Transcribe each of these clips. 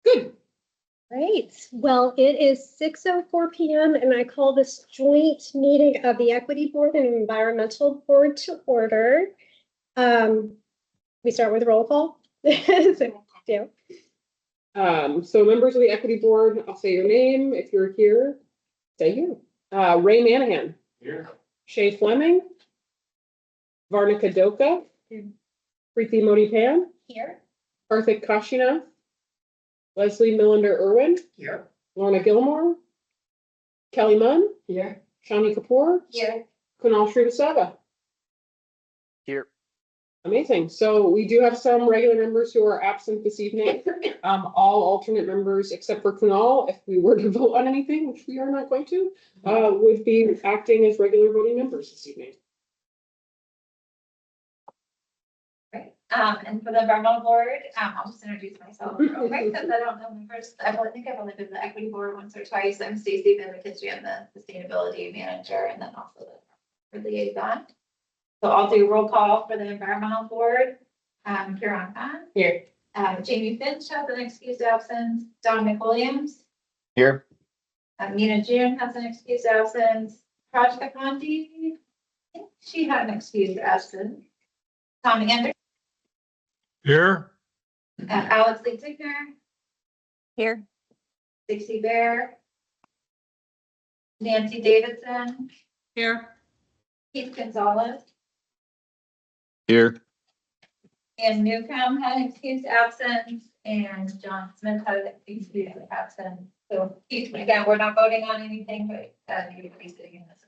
Good. Great. Well, it is 6:04 p.m. and I call this joint meeting of the Equity Board and Environmental Board to order. We start with roll call. Yeah. So members of the Equity Board, I'll say your name. If you're here, say here. Ray Manahan. Here. Shay Fleming. Varnika Doka. Here. Preeti Modipan. Here. Karthik Kashinath. Leslie Millender Irwin. Here. Lorna Gilmore. Kelly Munn. Here. Shani Kapoor. Here. Kunal Srivastava. Here. Amazing. So we do have some regular members who are absent this evening. All alternate members, except for Kunal, if we were to vote on anything, which we are not going to, would be acting as regular voting members this evening. Right. And for the environmental board, I'll just introduce myself real quick because I don't know members. I think I've only been to the equity board once or twice. I'm Stacy Van McKinstry. I'm the sustainability manager and then also the liaison. So I'll do roll call for the environmental board. Kieran Khan. Here. Jamie Finch has an excused absence. Don McWilliams. Here. Nina June has an excused absence. Rajka Gandhi, I think she had an excused absence. Tom Anderson. Here. Alex Lee Tigner. Here. Dixie Bear. Nancy Davidson. Here. Keith Gonzalez. Here. And Newcomb had an excused absence, and John Smith had an excused absence. So, again, we're not voting on anything, but you would be sitting in this.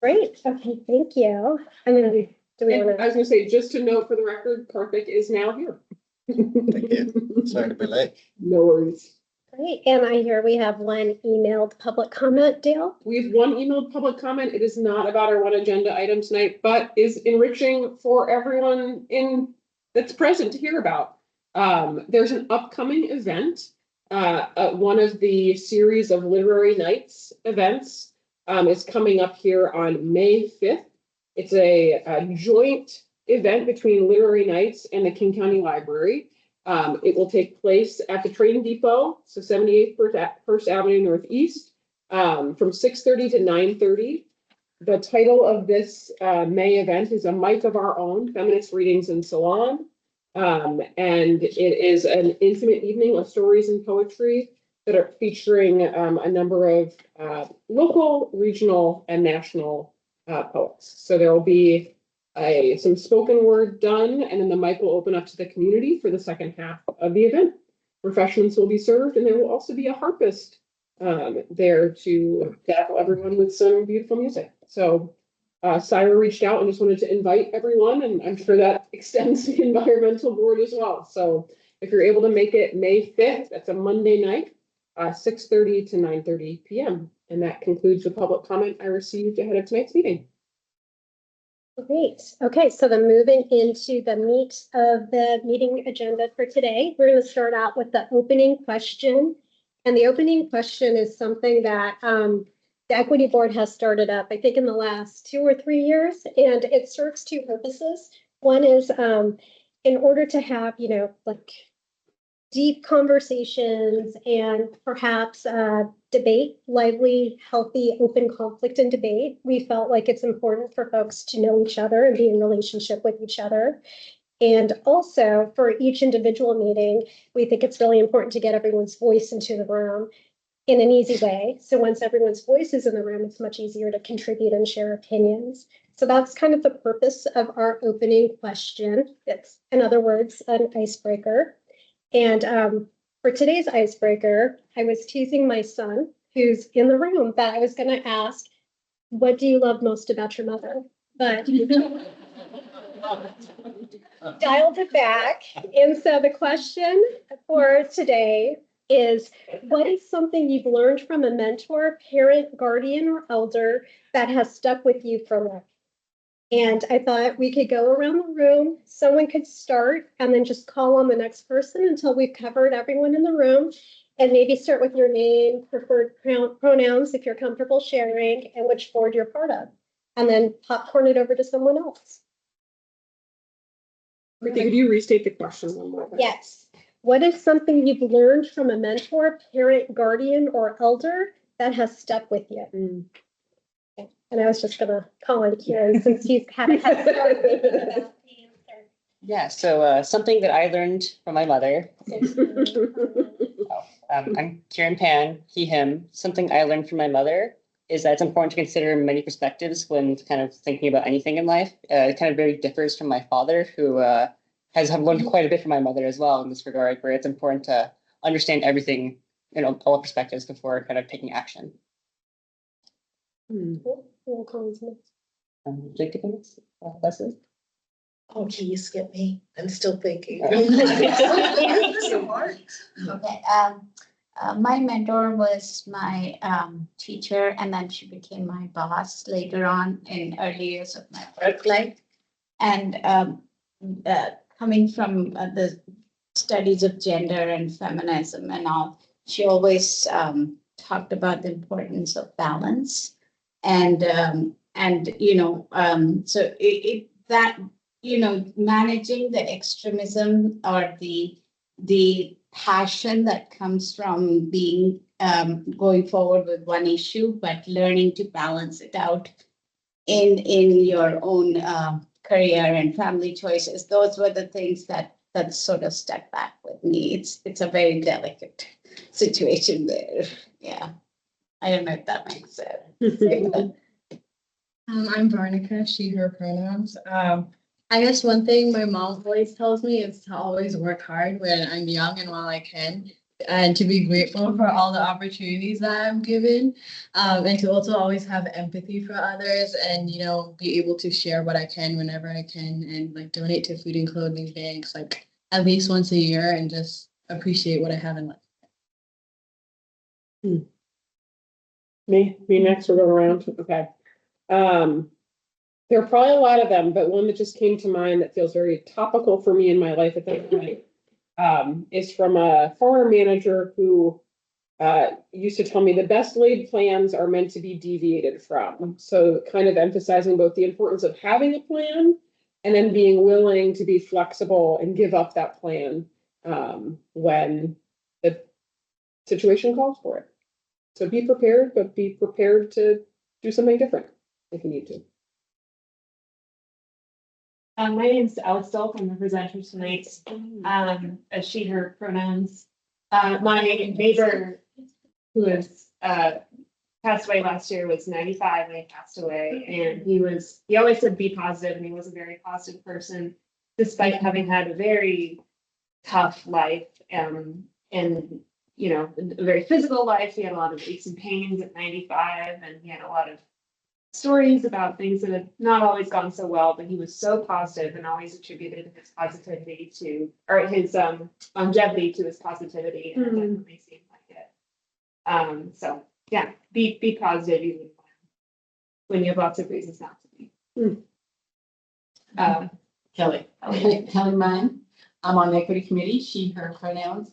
Great. Okay, thank you. I'm gonna do we And want I was gonna say, just to note for the record, Karthik is now here. Thank you. Sorry to be late. No worries. Great. And I hear we have one emailed public comment, Dale. We have one emailed public comment. It is not about our one agenda item tonight, but is enriching for everyone that's present to hear about. There's an upcoming event, one of the series of literary nights events is coming up here on May 5th. It's a joint event between Literary Nights and the King County Library. It will take place at the train depot, so 78th First Avenue Northeast, from 6:30 to 9:30. The title of this May event is A Mic of Our Own, Feminist Readings in Salon. And it is an intimate evening of stories and poetry that are featuring a number of local, regional, and national poets. So there will be some spoken word done, and then the mic will open up to the community for the second half of the event. Refreshments will be served, and there will also be a harpist there to dazzle everyone with some beautiful music. So Syra reached out and just wanted to invite everyone, and I'm sure that extends to the environmental board as well. So if you're able to make it May 5th, that's a Monday night, 6:30 to 9:30 p.m. And that concludes the public comment I received ahead of tonight's meeting. Great. Okay, so then moving into the meat of the meeting agenda for today, we're going to start out with the opening question. And the opening question is something that the Equity Board has started up, I think, in the last 2 or 3 years, and it serves two purposes. One is in order to have, like deep conversations and perhaps debate, lively, healthy, open conflict and debate. We felt like it's important for folks to know each other and be in relationship with each other. And also for each individual meeting, we think it's really important to get everyone's voice into the room in an easy way. So once everyone's voice is in the room, it's much easier to contribute and share opinions. So that's kind of the purpose of our opening question. It's, in other words, an icebreaker. And for today's icebreaker, I was teasing my son, who's in the room, that I was going to ask, what do you love most about your mother? But dialed it back. And so the question for today is, what is something you've learned from a mentor, parent, guardian, or elder that has stuck with you for life? And I thought we could go around the room, someone could start, and then just call on the next person until we've covered everyone in the room. And maybe start with your name, preferred pronouns, if you're comfortable sharing, and which board you're part of. And then popcorn it over to someone else. Could you restate the question one more time? Yes. What is something you've learned from a mentor, parent, guardian, or elder that has stuck with you? Mm. And I was just gonna call on Kieran since he's had a head start about the answer. Yeah, so something that I learned from my mother. I'm Kieran Pan, he, him. Something I learned from my mother is that it's important to consider many perspectives when kind of thinking about anything in life. It kind of very differs from my father, who has learned quite a bit from my mother as well in this regard, where it's important to understand everything, all perspectives before kind of taking action. Jake, take this. Leslie? Oh, can you skip me? I'm still thinking. Okay, my mentor was my teacher, and then she became my boss later on in early years of my work life. And coming from the studies of gender and feminism and all, she always talked about the importance of balance. And so managing the extremism or the passion that comes from being going forward with one issue, but learning to balance it out in your own career and family choices. Those were the things that sort of stuck back with me. It's a very delicate situation there. Yeah. I don't know if that makes sense. I'm Veronica, she, her pronouns. I guess one thing my mom always tells me is to always work hard when I'm young and while I can, and to be grateful for all the opportunities that I'm given, and to also always have empathy for others and, be able to share what I can whenever I can, and like donate to food and clothing banks like at least once a year, and just appreciate what I have in life. Me next, we'll go around. Okay. There are probably a lot of them, but one that just came to mind that feels very topical for me in my life at that point, is from a former manager who used to tell me the best laid plans are meant to be deviated from. So kind of emphasizing both the importance of having a plan and then being willing to be flexible and give up that plan when the situation calls for it. So be prepared, but be prepared to do something different if you need to. My name is Alex Dolph. I'm the presenter tonight. As she, her pronouns. My neighbor who was passed away last year was 95 when he passed away. And he always said be positive, and he was a very positive person, despite having had a very tough life and a very physical life. He had a lot of aches and pains at 95, and he had a lot of stories about things that had not always gone so well, but he was so positive and always attributed his positivity or his longevity to his positivity, and it definitely seemed like it. So yeah, be positive even when you have lots of reasons not to be. Kelly Mann. I'm on the equity committee, she, her pronouns.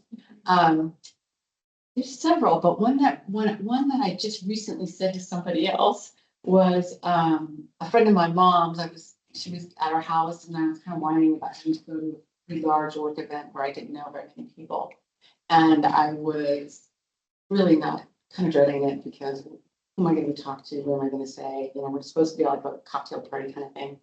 There's several, but one that I just recently said to somebody else was a friend of my mom's. She was at our house, and I was kind of whining about having to go to a pretty large work event where I didn't know very many people, and I was really not kind of dreading it because who am I going to talk to? What am I going to say? We're supposed to be like a cocktail party kind of thing.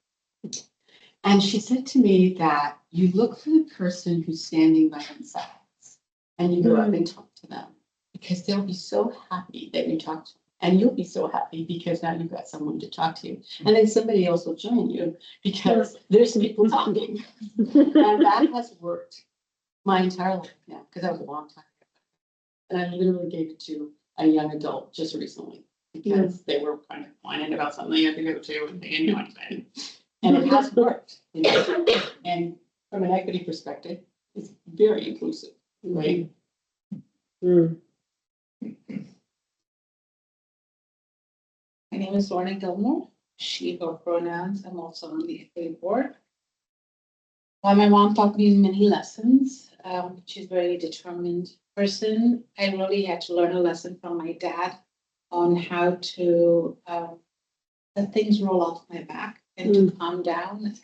And she said to me that you look for the person who's standing by themselves and you go up and talk to them, because they'll be so happy that you talk to them. And you'll be so happy because now you've got someone to talk to. And then somebody else will join you because there's people talking. And that has worked my entire life now, because that was a long time ago. And I literally gave it to a young adult just recently because they were kind of whining about something they had to go to, and they didn't know anything. And it has worked. And from an equity perspective, it's very inclusive, right? My name is Lorna Gilmore, she, her pronouns. I'm also on the equity board. While my mom taught me many lessons, she's a very determined person. I really had to learn a lesson from my dad on how to let things roll off my back and to calm down and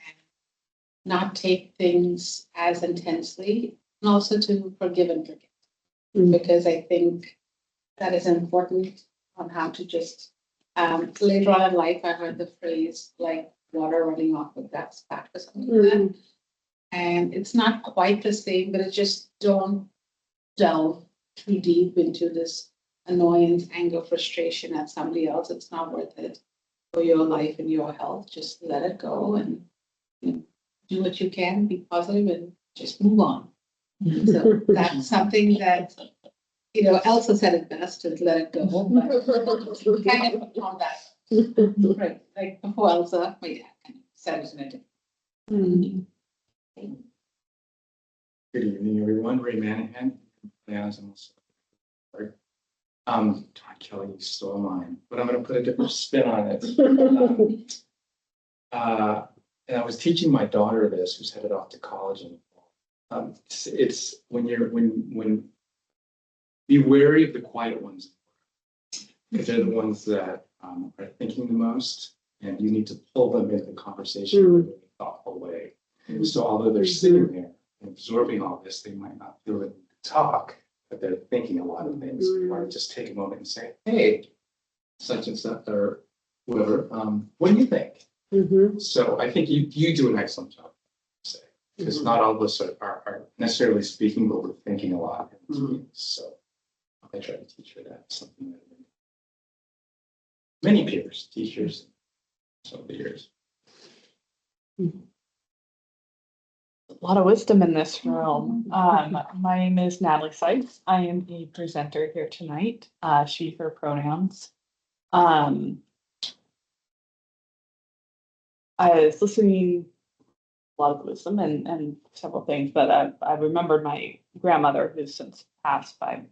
not take things as intensely, and also to forgive and forget. Mm. Because I think that is important on how to just, later on in life, I heard the phrase like water running off a duck's back or something like that. And it's not quite the same, but it's just don't delve too deep into this annoyance, anger, frustration at somebody else. It's not worth it for your life and your health. Just let it go and do what you can, be positive and just move on. So that's something that, Elsa said it best, is let it go. But kind of on that. Right, like before Elsa, my dad kind of said it in a different. Good evening, everyone. Ray Manahan. John Kelly, you stole mine, but I'm going to put a different spin on it. And I was teaching my daughter this, who's headed off to college in the fall. It's when be wary of the quiet ones, because they're the ones that are thinking the most, and you need to pull them into the conversation in a really thoughtful way. So although they're sitting there and absorbing all this, they might not feel it to talk, but they're thinking a lot of things. You want to just take a moment and say, hey, such and such, or whoever, what do you think? So I think you do an excellent job, say, because not all of us are necessarily speaking, but we're thinking a lot. So I try to teach her that, something that many peers, teachers, over the years. A lot of wisdom in this room. My name is Natalie Sykes. I am a presenter here tonight. She, her pronouns. I was listening a lot of wisdom and several things, but I remembered my grandmother, who's since passed by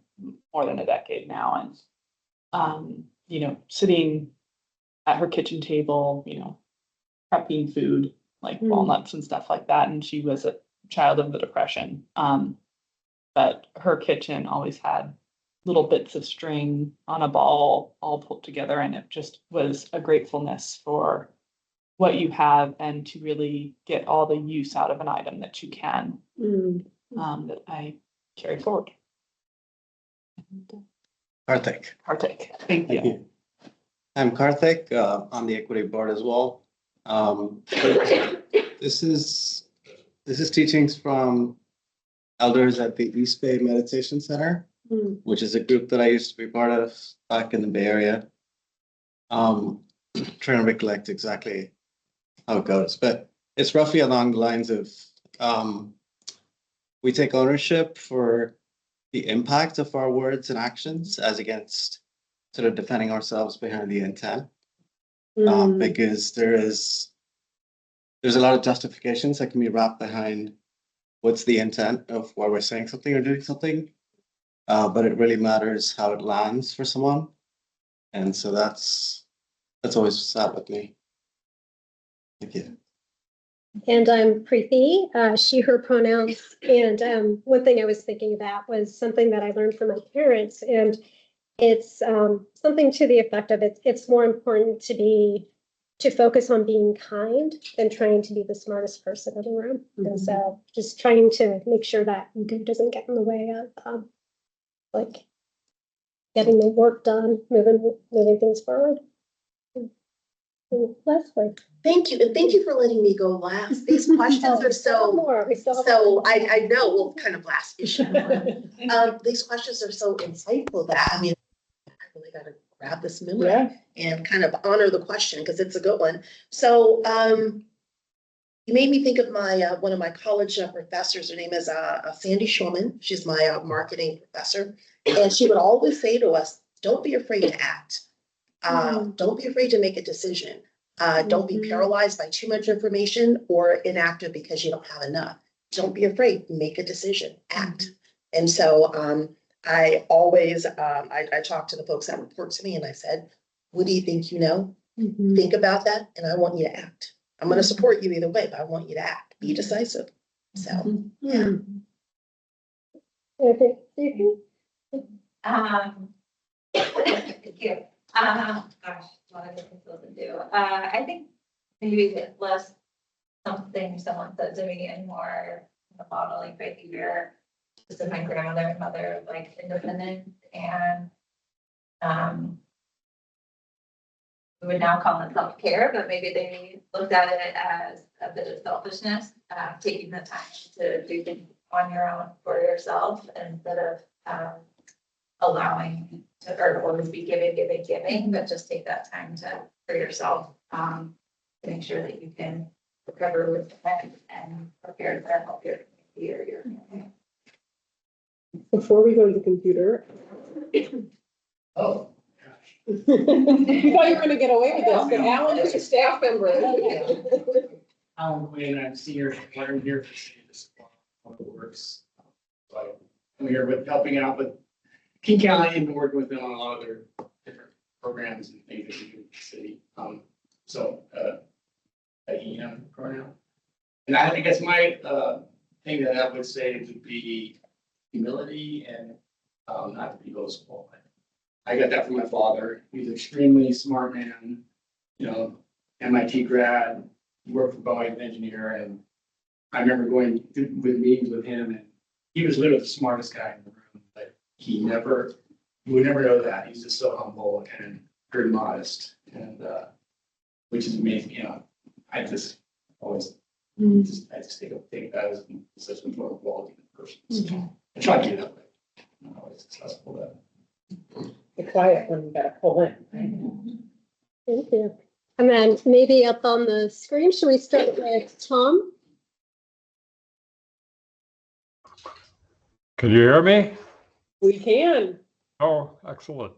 more than a decade now, and sitting at her kitchen table, prepping food like walnuts and stuff like that. And she was a child of the Depression. But her kitchen always had little bits of string on a ball all pulled together. And it just was a gratefulness for what you have and to really get all the use out of an item that you can, that I carry forward. Karthik. Thank you. I'm Karthik, on the equity board as well. This is teachings from elders at the East Bay Meditation Center, which is a group that I used to be part of back in the Bay Area. Trying to recollect exactly how it goes, but it's roughly along the lines of we take ownership for the impact of our words and actions as against sort of defending ourselves behind the intent. Because there's a lot of justifications that can be wrapped behind what's the intent of why we're saying something or doing something. But it really matters how it lands for someone. And so that's always sat with me. Thank you. And I'm Preeti, she, her pronouns. And one thing I was thinking about was something that I learned from my parents. And it's something to the effect of it's more important to focus on being kind than trying to be the smartest person in the room. And so just trying to make sure that ego doesn't get in the way of like getting the work done, moving things forward. Leslie. Thank you, and thank you for letting me go last. These questions are so I know we'll kind of last issue. These questions are so insightful that I really got to grab this memory and kind of honor the question because it's a good one. So you made me think of my one of my college professors. Her name is Sandy Schulman. She's my marketing professor, and she would always say to us, "Don't be afraid to act. Don't be afraid to make a decision. Don't be paralyzed by too much information or inactive because you don't have enough. Don't be afraid. Make a decision. Act." And so I always I talk to the folks that report to me, and I said, "What do you think you know? Think about that, and I want you to act. I'm going to support you either way, but I want you to act. Be decisive." So yeah. Okay. Thank you. Gosh, a lot of different things to do. I think maybe less something someone said to me and more modeling behavior. Just as my grandmother and mother, like independent and, we would now call it self-care, but maybe they looked at it as a bit of selfishness, taking the time to do things on your own for yourself instead of allowing to always be giving, but just take that time for yourself, to make sure that you can recover with and prepare for healthier community or your family. Before we go to the computer. Oh. You thought you were gonna get away with this, but Alan is a staff member. Alan Quinn, I'm senior planner here for Issaquah Public Works. So I'm here with helping out with King County and working with them on a lot of their different programs and things that we do in the city. EM pronoun. And I guess my thing that I would say would be humility and not to be boastful. I got that from my father. He's an extremely smart man, you know, MIT grad, he worked for Boeing as an engineer, and I remember going with meetings with him, and he was literally the smartest guy in the room, but you would never know that. He's just so humble and very modest, and which is amazing. You know, I just always I just take that as such an important quality in a person. So I try to do that, but I'm not always successful at that. The quiet one, you gotta pull in. Thank you. And then maybe up on the screen, should we start with Tom? Can you hear me? We can. Oh, excellent.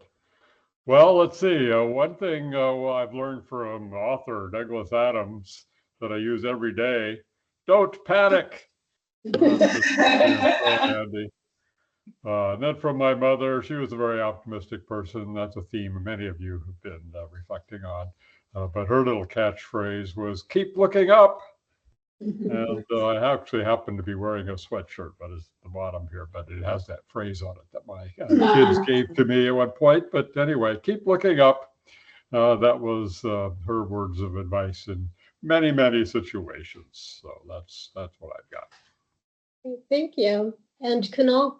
Well, let's see. One thing I've learned from author Douglas Adams that I use every day: don't panic. Handy. And then from my mother, she was a very optimistic person. That's a theme many of you have been reflecting on. But her little catchphrase was "keep looking up." And I actually happen to be wearing a sweatshirt, but it's at the bottom here, but it has that phrase on it that my kids gave to me at one point. But anyway, keep looking up. That was her words of advice in many, many situations. So that's what I've got. Thank you. And Kunal?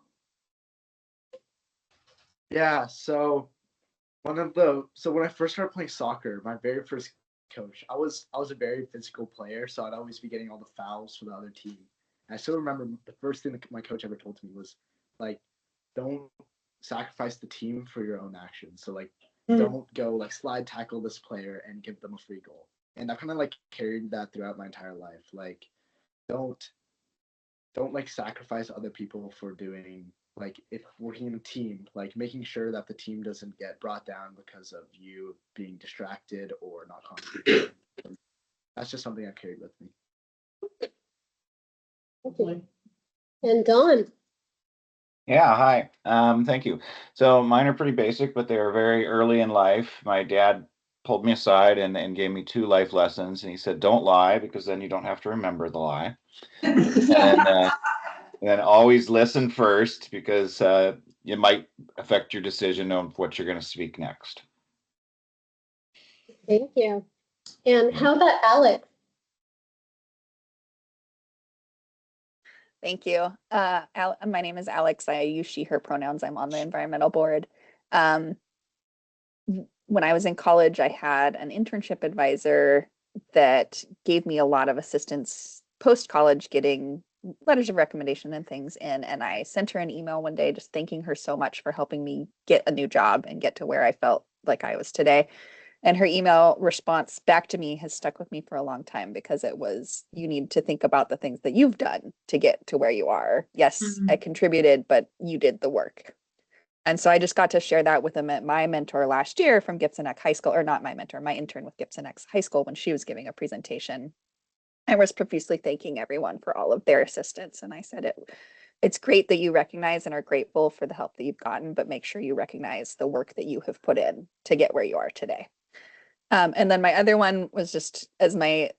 Yeah, so when I first started playing soccer, my very first coach, I was a very physical player, so I'd always be getting all the fouls for the other team. And I still remember the first thing that my coach ever told me was like, don't sacrifice the team for your own actions. So like, don't go like slide tackle this player and give them a free goal. And I kind of like carried that throughout my entire life. Like, don't like sacrifice other people for doing, like, if working in a team, like making sure that the team doesn't get brought down because of you being distracted or not concentrating. That's just something I carried with me. Okay. And Don? Yeah, hi. Thank you. So mine are pretty basic, but they are very early in life. My dad pulled me aside and gave me 2 life lessons, and he said, "Don't lie, because then you don't have to remember the lie." And then always listen first, because it might affect your decision on what you're going to speak next. Thank you. And how about Alex? Thank you. My name is Alex. I use she, her pronouns. I'm on the environmental board. When I was in college, I had an internship advisor that gave me a lot of assistance post-college getting letters of recommendation and things in. And I sent her an email one day just thanking her so much for helping me get a new job and get to where I felt like I was today. And her email response back to me has stuck with me for a long time, because it was, you need to think about the things that you've done to get to where you are. Yes, I contributed, but you did the work. And so I just got to share that with my mentor last year from Gibson Eck High School, or not my mentor, my intern with Gibson Eck High School, when she was giving a presentation. I was profusely thanking everyone for all of their assistance. And I said, it's great that you recognize and are grateful for the help that you've gotten, but make sure you recognize the work that you have put in to get where you are today. And then my other one was just, as my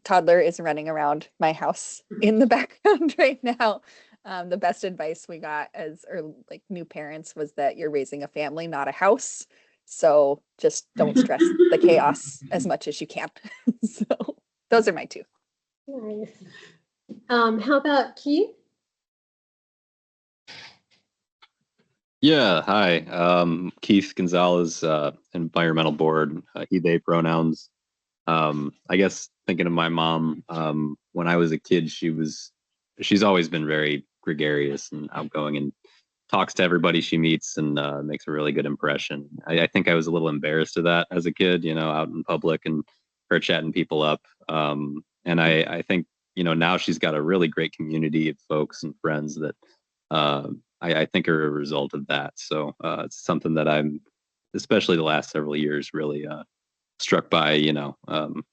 toddler is running around my house in the background right now, the best advice we got or like new parents was that you're raising a family, not a house. So just don't stress the chaos as much as you can. So those are my 2. Nice. How about Keith? Yeah, hi. Keith Gonzalez, Environmental Board, he, they pronouns. I guess thinking of my mom, when I was a kid, she's always been very gregarious and outgoing and talks to everybody she meets and makes a really good impression. I think I was a little embarrassed of that as a kid, out in public and her chatting people up. And I think, now she's got a really great community of folks and friends that I think are a result of that. So it's something that I'm, especially the last several years, really struck by.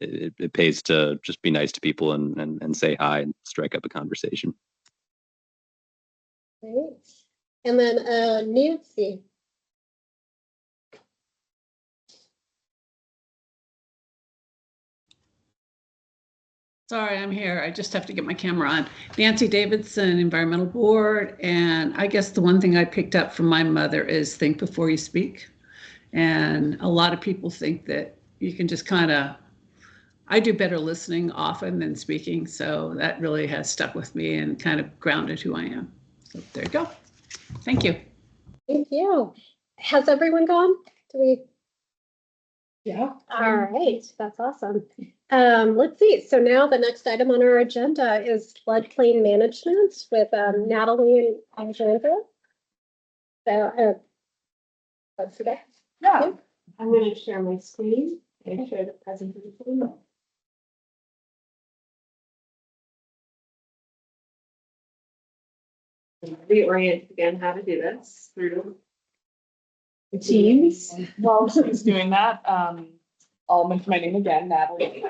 It pays to just be nice to people and say hi and strike up a conversation. Great. And then Nancy. Sorry, I'm here. I just have to get my camera on. Nancy Davidson, Environmental Board. And I guess the one thing I picked up from my mother is think before you speak. And a lot of people think that you can just I do better listening often than speaking. So that really has stuck with me and kind of grounded who I am. So there you go. Thank you. Thank you. Has everyone gone? Yeah. All right. That's awesome. Let's see. So now the next item on our agenda is floodplain management with Natalie and Alexandra. So let's see that. Yeah, I'm going to share my screen and share the presentation. Reorient again how to do this through the Teams. While she's doing that, I'll mention my name again, Natalie.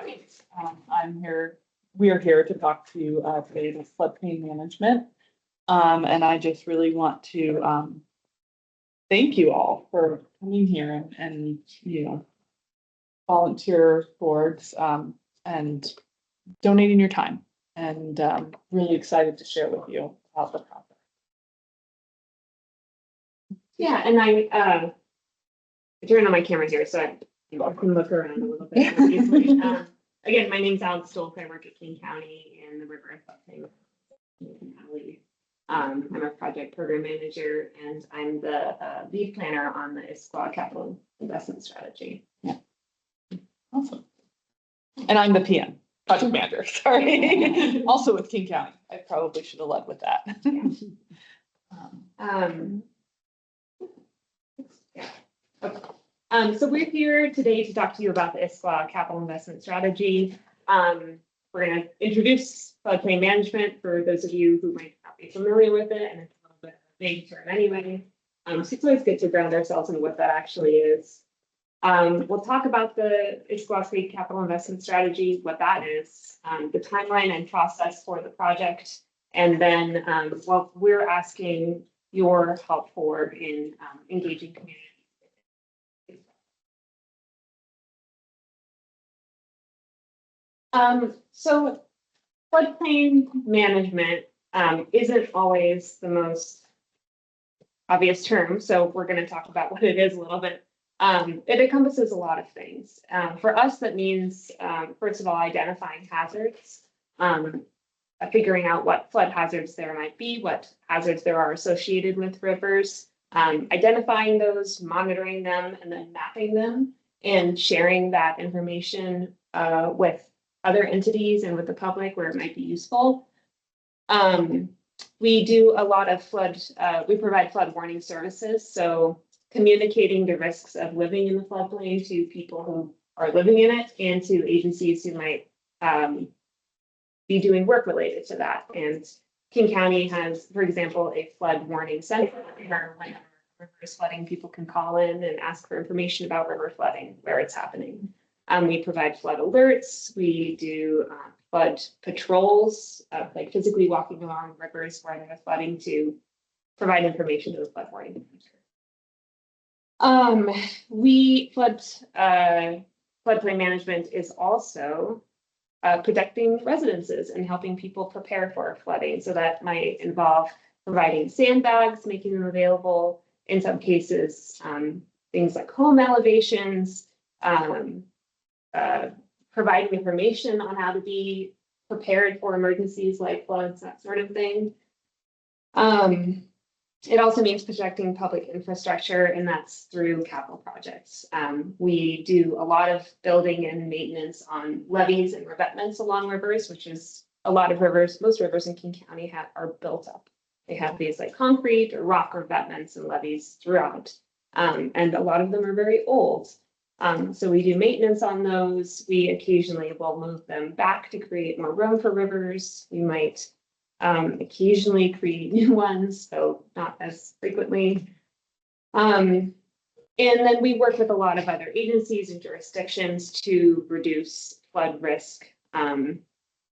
I'm here. We are here to talk to you today about floodplain management, and I just really want to thank you all for coming here and volunteer boards and donating your time, and really excited to share with you about the project. Yeah, and I turned on my camera here so I can look around a little bit more easily. Again, my name's Alex Stolk. I work at King County and the River Floodplain Valley. I'm a project program manager and I'm the lead planner on the Issaquah capital investment strategy. Yeah. Awesome. And I'm the PM, project manager, sorry. Also with King County. I probably should have led with that. Okay. So we're here today to talk to you about the Issaquah capital investment strategy. We're going to introduce floodplain management for those of you who might not be familiar with it, and it's a little bit of a vague term anyway. So it's always good to ground ourselves in what that actually is. We'll talk about the Issaquah State capital investment strategy, what that is, the timeline and process for the project, and then what we're asking your help for in engaging community. So floodplain management isn't always the most obvious term, so we're going to talk about what it is a little bit. It encompasses a lot of things. For us, that means, first of all, identifying hazards, figuring out what flood hazards there might be, what hazards there are associated with rivers, identifying those, monitoring them, and then mapping them and sharing that information with other entities and with the public where it might be useful. We do a lot of we provide flood warning services. So communicating the risks of living in the floodplain to people who are living in it and to agencies who might be doing work related to that. And King County has, for example, a flood warning center where when river is flooding, people can call in and ask for information about river flooding, where it's happening. We provide flood alerts. We do flood patrols, like physically walking along rivers where there's flooding to provide information to the flood warning. Floodplain management is also protecting residences and helping people prepare for flooding. So that might involve providing sandbags, making them available. In some cases, things like home elevations, providing information on how to be prepared for emergencies like floods, that sort of thing. It also means protecting public infrastructure, and that's through capital projects. We do a lot of building and maintenance on levees and revetments along rivers, which is a lot of rivers. Most rivers in King County are built up. They have these like concrete or rock revetments and levees throughout, and a lot of them are very old. So we do maintenance on those. We occasionally will move them back to create more room for rivers. We might occasionally create new ones, so not as frequently. And then we work with a lot of other agencies and jurisdictions to reduce flood risk and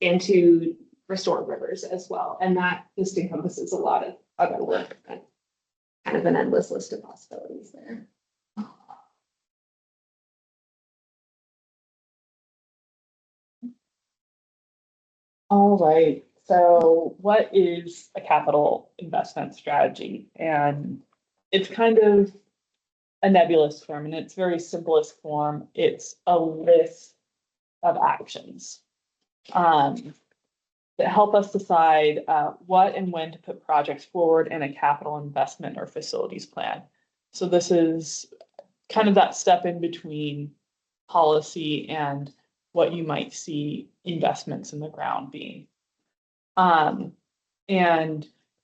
to restore rivers as well. And that just encompasses a lot of other work, and kind of an endless list of possibilities there. All right. So what is a capital investment strategy? And it's kind of a nebulous term, in its very simplest form. It's a list of actions that help us decide what and when to put projects forward in a capital investment or facilities plan. So this is kind of that step in between policy and what you might see investments in the ground being. And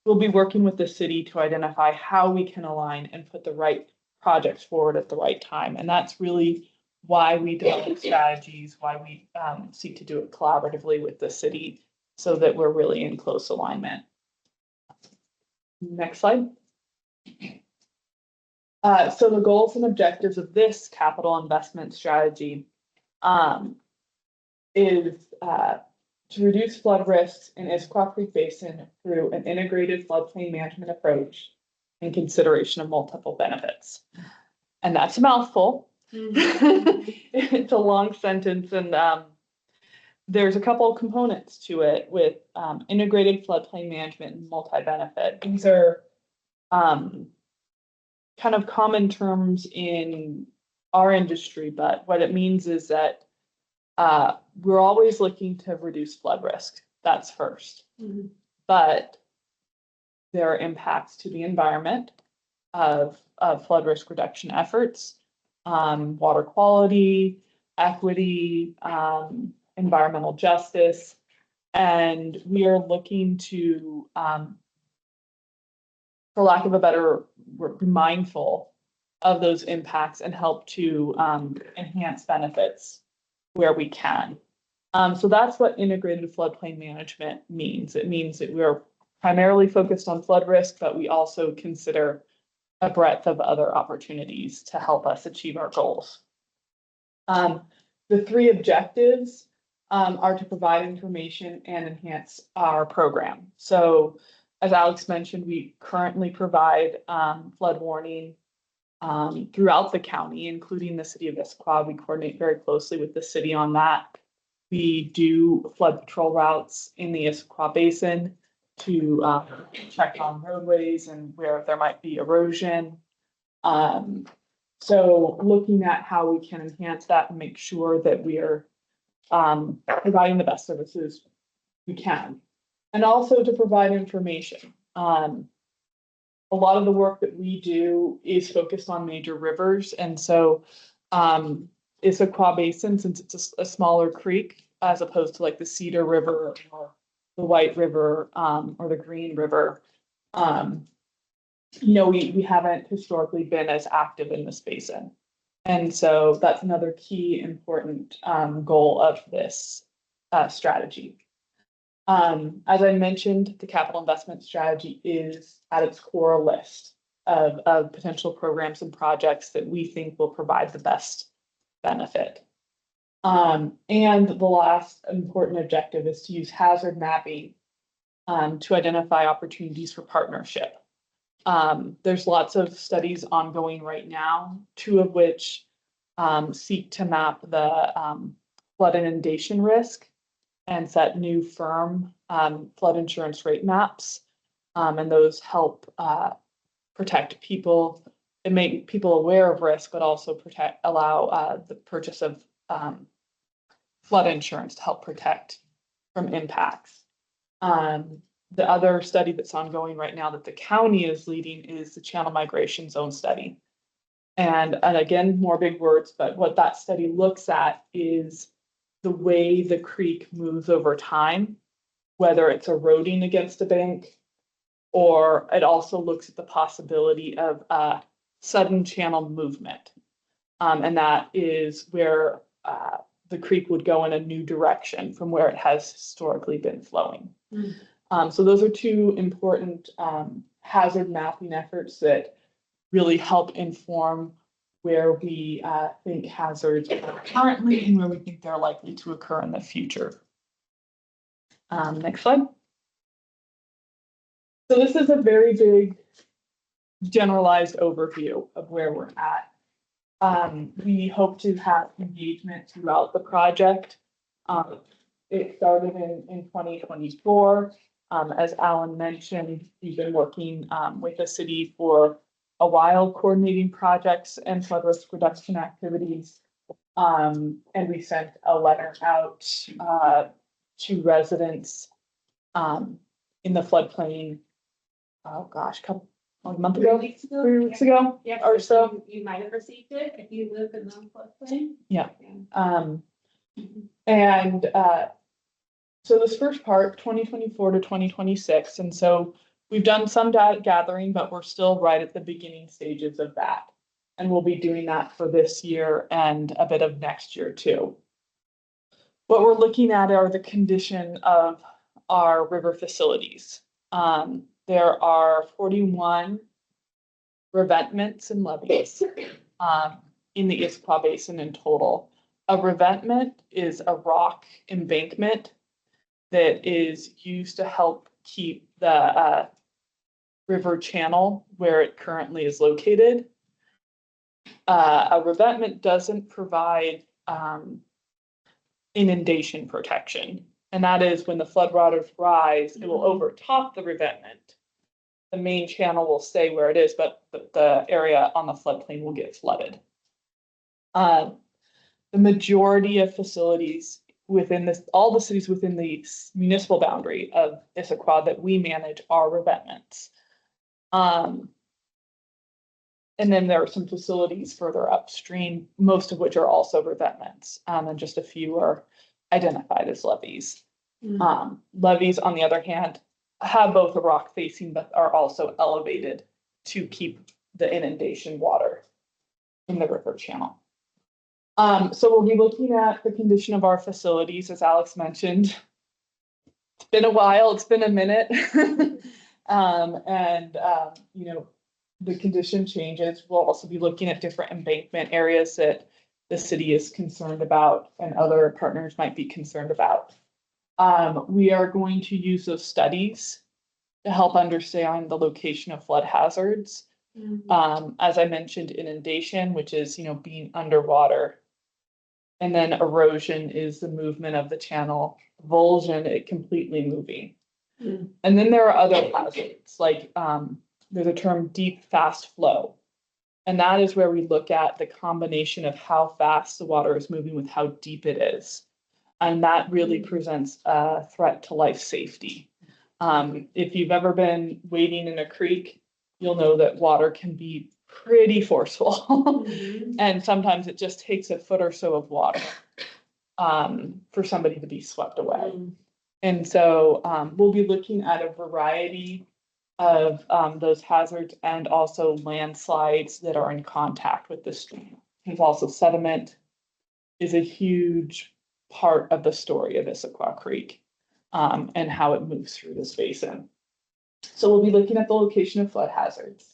we'll be working with the city to identify how we can align and put the right projects forward at the right time. And that's really why we develop strategies, why we seek to do it collaboratively with the city so that we're really in close alignment. Next slide. So the goals and objectives of this capital investment strategy is to reduce flood risks in Issaquah Creek Basin through an integrated floodplain management approach and consideration of multiple benefits. And that's a mouthful. It's a long sentence, and there's a couple of components to it with integrated floodplain management and multi-benefit. These are kind of common terms in our industry, but what it means is that we're always looking to reduce flood risk. That's first. But there are impacts to the environment of flood risk reduction efforts, water quality, equity, environmental justice, and we are looking to, for lack of a better word, be mindful of those impacts and help to enhance benefits where we can. So that's what integrated floodplain management means. It means that we're primarily focused on flood risk, but we also consider a breadth of other opportunities to help us achieve our goals. The three objectives are to provide information and enhance our program. So as Alex mentioned, we currently provide flood warning throughout the county, including the city of Issaquah. We coordinate very closely with the city on that. We do flood patrol routes in the Issaquah Basin to check on roadways and where there might be erosion. So looking at how we can enhance that and make sure that we are providing the best services we can. And also to provide information. A lot of the work that we do is focused on major rivers. And so Issaquah Basin, since it's a smaller creek, as opposed to like the Cedar River or the White River or the Green River, we haven't historically been as active in this basin. And so that's another key important goal of this strategy. As I mentioned, the capital investment strategy is at its core a list of potential programs and projects that we think will provide the best benefit. And the last important objective is to use hazard mapping to identify opportunities for partnership. There's lots of studies ongoing right now, two of which seek to map the flood inundation risk and set new firm flood insurance rate maps. And those help protect people and make people aware of risk, but also allow the purchase of flood insurance to help protect from impacts. The other study that's ongoing right now that the county is leading is the channel migration zone study. And again, more big words, but what that study looks at is the way the creek moves over time, whether it's eroding against a bank, or it also looks at the possibility of sudden channel movement. And that is where the creek would go in a new direction from where it has historically been flowing. So those are two important hazard mapping efforts that really help inform where we think hazards are currently and where we think they're likely to occur in the future. Next slide. So this is a very big generalized overview of where we're at. We hope to have engagement throughout the project. It started in 2024. As Alan mentioned, we've been working with the city for a while, coordinating projects and flood risk reduction activities. And we sent a letter out to residents in the floodplain, oh gosh, a month ago, 3 weeks ago, Yeah, or so. You might have received it if you live in the floodplain. Yeah. And so this first part, 2024 to 2026, and so we've done some data gathering, but we're still right at the beginning stages of that. And we'll be doing that for this year and a bit of next year too. What we're looking at are the condition of our river facilities. There are 41 revetments and levees in the Issaquah Basin in total. A revetment is a rock embankment that is used to help keep the river channel where it currently is located. A revetment doesn't provide inundation protection, and that is when the floodwaters rise, it will overtop the revetment. The main channel will stay where it is, but the area on the floodplain will get flooded. The majority of facilities within this, all the cities within the municipal boundary of Issaquah that we manage are revetments. And then there are some facilities further upstream, most of which are also revetments, and just a few are identified as levees. Levees, on the other hand, have both a rock facing, but are also elevated to keep the inundation water in the river channel. So we'll be looking at the condition of our facilities, as Alex mentioned. It's been a while, it's been a minute. You know, the condition changes. We'll also be looking at different embankment areas that the city is concerned about and other partners might be concerned about. We are going to use those studies to help understand the location of flood hazards. As I mentioned, inundation, which is, you know, being underwater. And then erosion is the movement of the channel. Vulsion, it completely moving. And then there are other hazards, like there's a term deep fast flow. And that is where we look at the combination of how fast the water is moving with how deep it is. And that really presents a threat to life safety. If you've ever been wading in a creek, you'll know that water can be pretty forceful. And sometimes it just takes a foot or so of water for somebody to be swept away. And so we'll be looking at a variety of those hazards and also landslides that are in contact with the stream. There's also sediment is a huge part of the story of Issaquah Creek and how it moves through this basin. So we'll be looking at the location of flood hazards.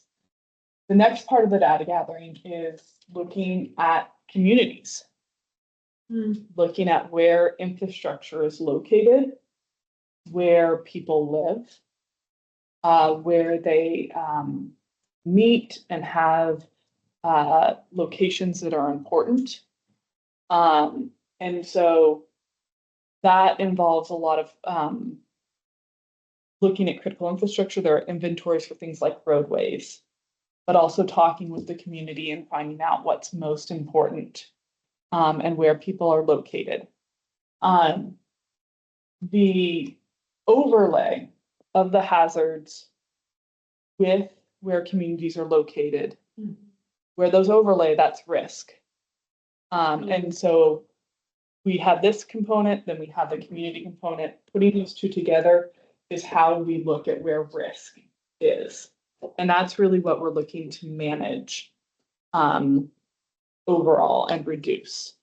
The next part of the data gathering is looking at communities, looking at where infrastructure is located, where people live, where they meet and have locations that are important. And so that involves a lot of looking at critical infrastructure. There are inventories for things like roadways, but also talking with the community and finding out what's most important and where people are located. the overlay of the hazards with where communities are located, where those overlay, that's risk. And so we have this component, then we have the community component. Putting these two together is how we look at where risk is. And that's really what we're looking to manage overall and reduce.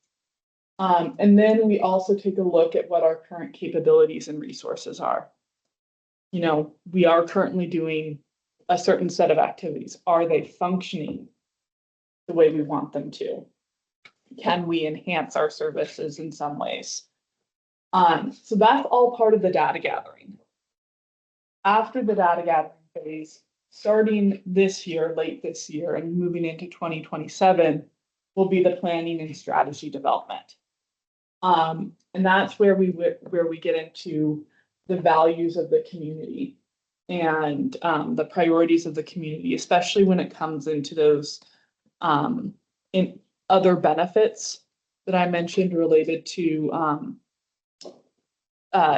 And then we also take a look at what our current capabilities and resources are. You know, we are currently doing a certain set of activities. Are they functioning the way we want them to? Can we enhance our services in some ways? So that's all part of the data gathering. After the data gathering phase, starting this year, late this year, and moving into 2027, will be the planning and strategy development. And that's where we get into the values of the community and the priorities of the community, especially when it comes into those in other benefits that I mentioned related to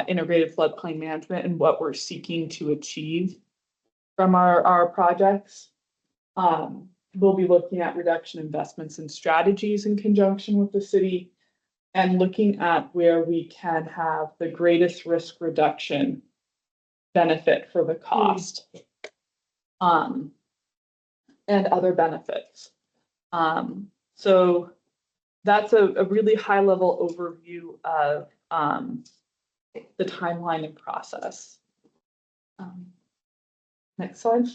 integrated floodplain management and what we're seeking to achieve from our projects. We'll be looking at reduction investments and strategies in conjunction with the city and looking at where we can have the greatest risk reduction benefit for the cost and other benefits. So that's a really high level overview of the timeline and process. Next slide.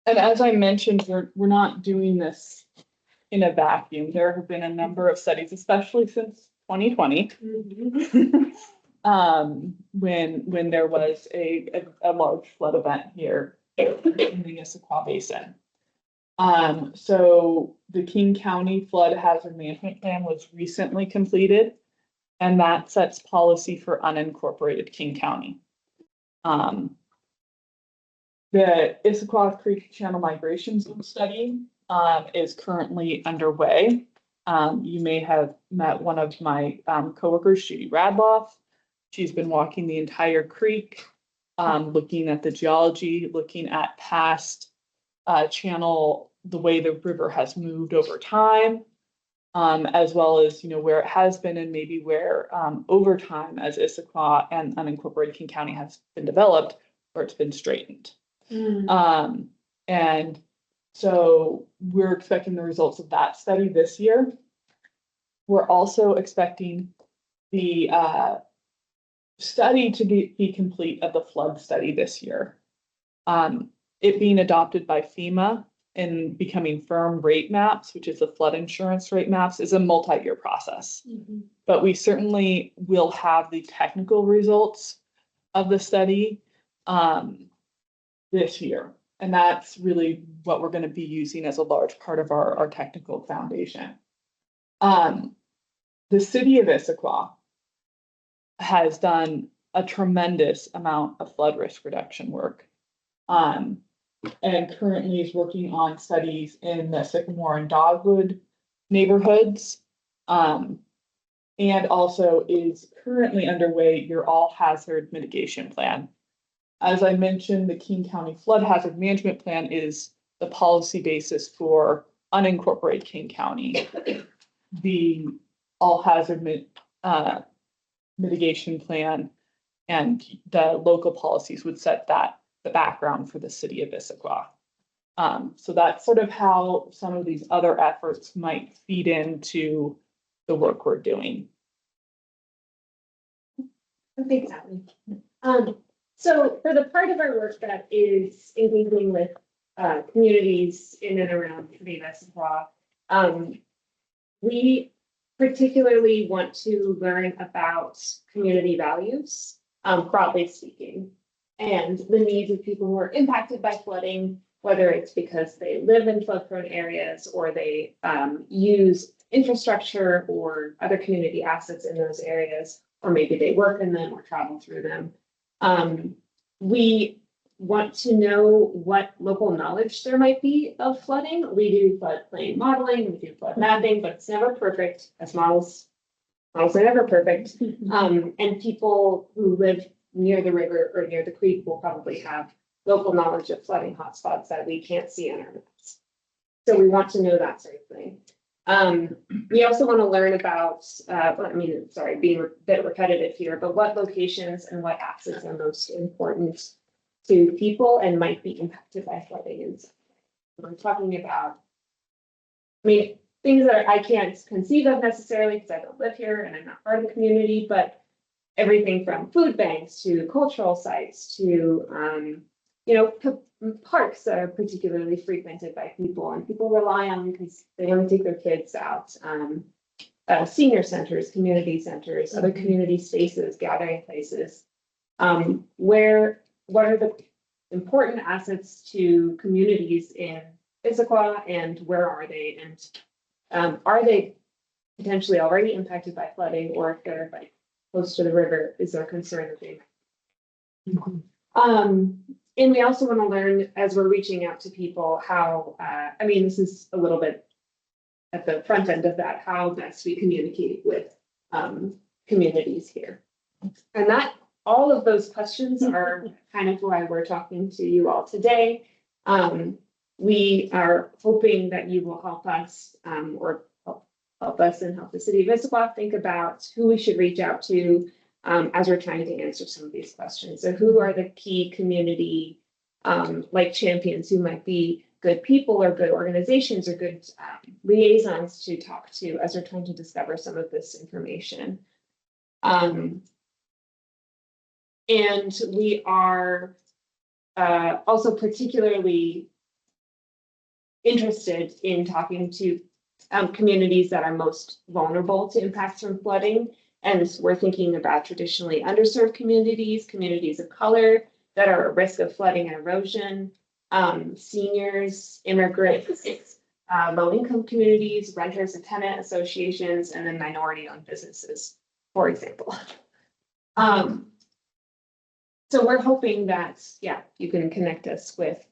And as I mentioned, we're not doing this in a vacuum. There have been a number of studies, especially since 2020, when there was a large flood event here in the Issaquah Basin. So the King County Flood Hazard Management Plan was recently completed, and that sets policy for unincorporated King County. The Issaquah Creek Channel Migration Zone Study is currently underway. You may have met one of my coworkers, Judy Radloff. She's been walking the entire creek, looking at the geology, looking at past channel, the way the river has moved over time, as well as, you know, where it has been and maybe where over time as Issaquah and unincorporated King County has been developed, where it's been straightened. And so we're expecting the results of that study this year. We're also expecting the study to be complete of the flood study this year. It being adopted by FEMA and becoming firm rate maps, which is the flood insurance rate maps, is a multi-year process. But we certainly will have the technical results of the study this year. And that's really what we're going to be using as a large part of our technical foundation. The city of Issaquah has done a tremendous amount of flood risk reduction work. And currently is working on studies in the Sycamore and Dogwood neighborhoods. And also is currently underway your all hazard mitigation plan. As I mentioned, the King County Flood Hazard Management Plan is the policy basis for unincorporated King County. The all hazard mitigation plan and the local policies would set the background for the city of Issaquah. So that's sort of how some of these other efforts might feed into the work we're doing. Thanks, Alan. So for the part of our work that is engaging with communities in and around the city of Issaquah, we particularly want to learn about community values, broadly speaking, and the needs of people who are impacted by flooding, whether it's because they live in flood-prone areas or they use infrastructure or other community assets in those areas, or maybe they work in them or travel through them. We want to know what local knowledge there might be of flooding. We do floodplain modeling, we do flood mapping, but it's never perfect, as models also never perfect. And people who live near the river or near the creek will probably have local knowledge of flooding hotspots that we can't see on our maps. So we want to know that sort of thing. We also want to learn about, being a bit repetitive here, but what locations and what assets are most important to people and might be impacted by flooding. And we're talking about, things that I can't conceive of necessarily because I don't live here and I'm not part of the community, but everything from food banks to cultural sites to, parks that are particularly frequented by people and people rely on because they want to take their kids out. Senior centers, community centers, other community spaces, gathering places. What are the important assets to communities in Issaquah and where are they? And are they potentially already impacted by flooding, or if they're close to the river, is there a concern that they and we also want to learn as we're reaching out to people how, this is a little bit at the front end of that, how best we communicate with communities here. And that all of those questions are kind of why we're talking to you all today. We are hoping that you will help us or help us and help the city of Issaquah think about who we should reach out to as we're trying to answer some of these questions. So who are the key community champions who might be good people or good organizations or good liaisons to talk to as we're trying to discover some of this information. And we are also particularly interested in talking to communities that are most vulnerable to impacts from flooding. And we're thinking about traditionally underserved communities, communities of color that are at risk of flooding and erosion, seniors, immigrants, low-income communities, renters and tenant associations, and then minority-owned businesses, for example. So we're hoping that, you can connect us with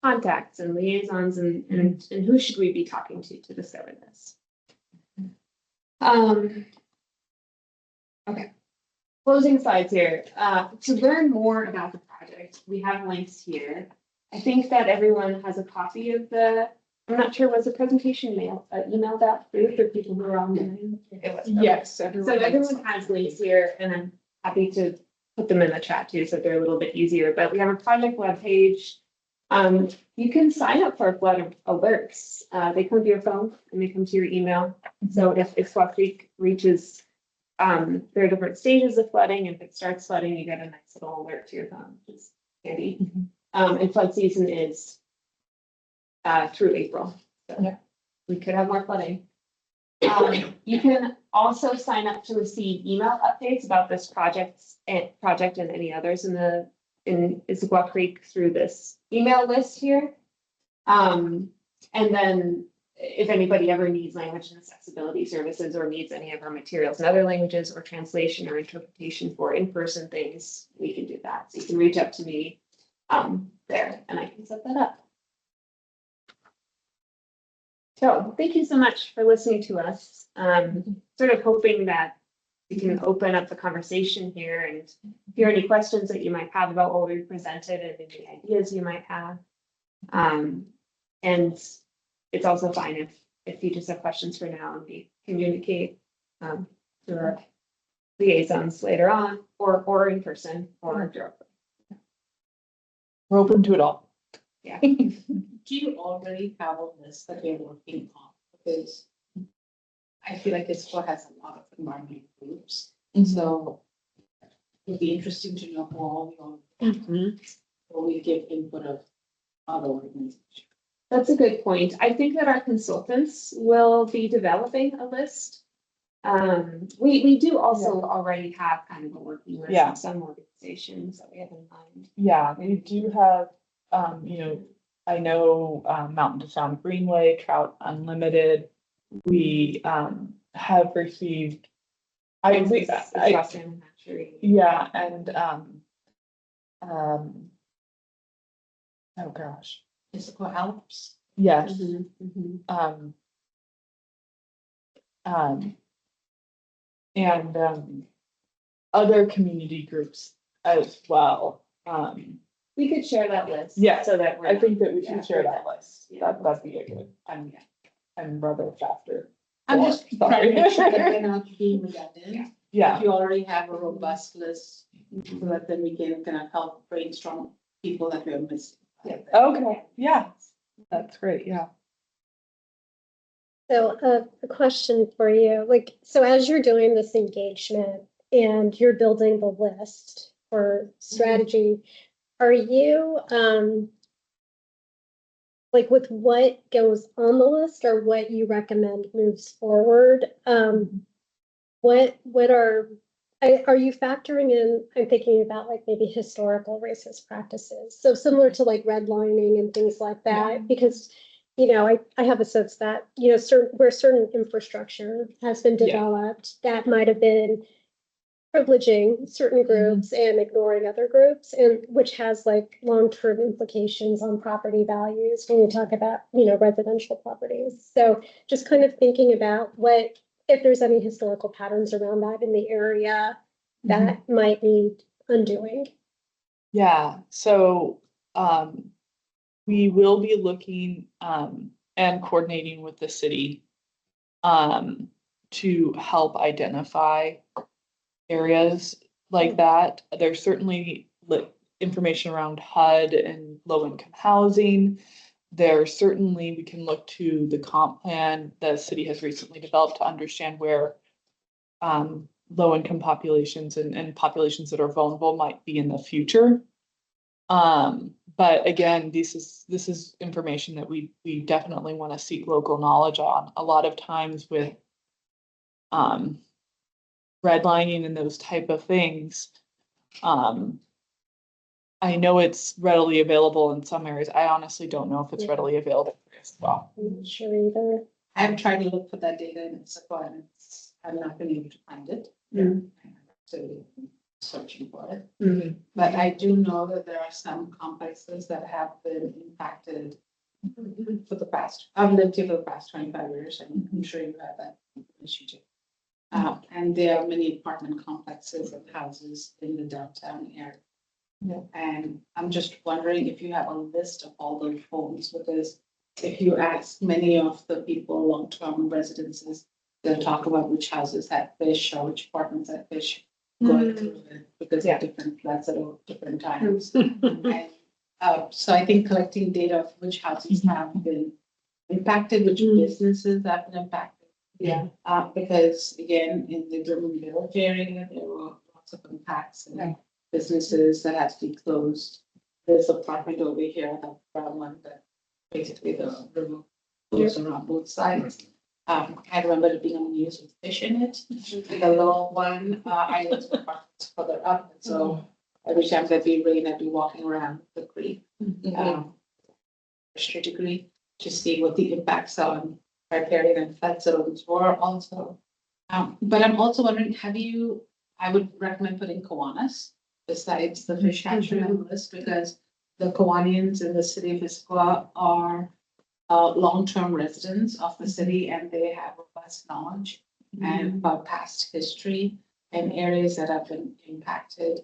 contacts and liaisons and who should we be talking to discover this. Okay, closing slides here. To learn more about the project, we have links here. I think that everyone has a copy of I'm not sure, was the presentation emailed out through for people who are online? It was. Yes. So everyone has links here and I'm happy to put them in the chat too, so they're a little bit easier, but we have a project webpage. You can sign up for flood alerts. They come to your phone and they come to your email. So if Issaquah Creek reaches, there are different stages of flooding. If it starts flooding, you get a nice little alert to your phone, which is handy. And flood season is through April. So we could have more flooding. You can also sign up to receive email updates about this project and any others in Issaquah Creek through this email list here. And then if anybody ever needs language and accessibility services or needs any of our materials in other languages or translation or interpretation for in-person things, we can do that. So you can reach out to me there and I can set that up. So thank you so much for listening to us. Sort of hoping that we can open up the conversation here and hear any questions that you might have about what we presented and any ideas you might have. And it's also fine if you just have questions for now and we communicate through our liaisons later on or in person or directly. We're open to it all. Yeah. Do you already have a list that you're working on? Because I feel like Issaquah has a lot of environmental groups. And so it'd be interesting to know who all we give input of other organizations. That's a good point. I think that our consultants will be developing a list. We do also already have kind of a working list of some organizations that we have in mind. Yeah, we do have, I know Mountain to Sound Greenway, Trout Unlimited. We have received, and oh gosh, Issaquah Alps. Yes. and other community groups as well. We could share that list. Yeah, So that we're. I think that we yeah, should share that list. Yeah. That'd be a good. I'm rather faster. I'm just trying to make sure that we're not being redundant. Yeah. If you already have a robust list, so that then we can kind of help brainstorm people that we're missing. Okay, yeah, that's great, yeah. So a question for you, like, so as you're doing this engagement and you're building the list for strategy, are you, like with what goes on the list or what you recommend moves forward? What are you factoring in, I'm thinking about like maybe historical racist practices. So similar to like redlining and things like that, because, you know, I have a sense that, you know, where certain infrastructure has been developed, that might have been privileging certain groups and ignoring other groups, and which has like long-term implications on property values when you talk about, you know, residential properties. So just kind of thinking about what, if there's any historical patterns around that in the area that might need undoing. Yeah, so we will be looking and coordinating with the city to help identify areas like that. There's certainly information around HUD and low income housing. There certainly, we can look to the comp plan the city has recently developed to understand where low income populations and populations that are vulnerable might be in the future. But again, this is information that we definitely want to seek local knowledge on. A lot of times with redlining and those type of things, I know it's readily available in some areas. I honestly don't know if it's readily available as well. I'm not sure either. I've tried to look for that data in Issaquah and I've not been able to find it. So searching for it. But I do know that there are some complexes that have been impacted for the past, I've lived here for the past 25 years, and I'm sure you have that issue too. And there are many apartment complexes and houses in the downtown area. And I'm just wondering if you have a list of all those homes, because if you ask many of the people, long-term residences, they'll talk about which houses had fish or which apartments had fish going through it because of different floods at different times. And, so I think collecting data of which houses have been impacted, which businesses have been impacted. Because again, in the Durham Village area, there were lots of impacts and businesses that had to be closed. There's a apartment over here, the brown one, that basically the river goes around both sides. I remember it being on the news with fish in it. The little one, I lived in apartments further up, and so every time there'd be rain, I'd be walking around the creek, first degree, to see what the impacts on riparian and flood zones were also. But I'm also wondering, I would recommend putting Kiwanis besides the fish hatchery on the list, because the Kiwanians in the city of Issaquah are long-term residents of the city, and they have robust knowledge and about past history and areas that have been impacted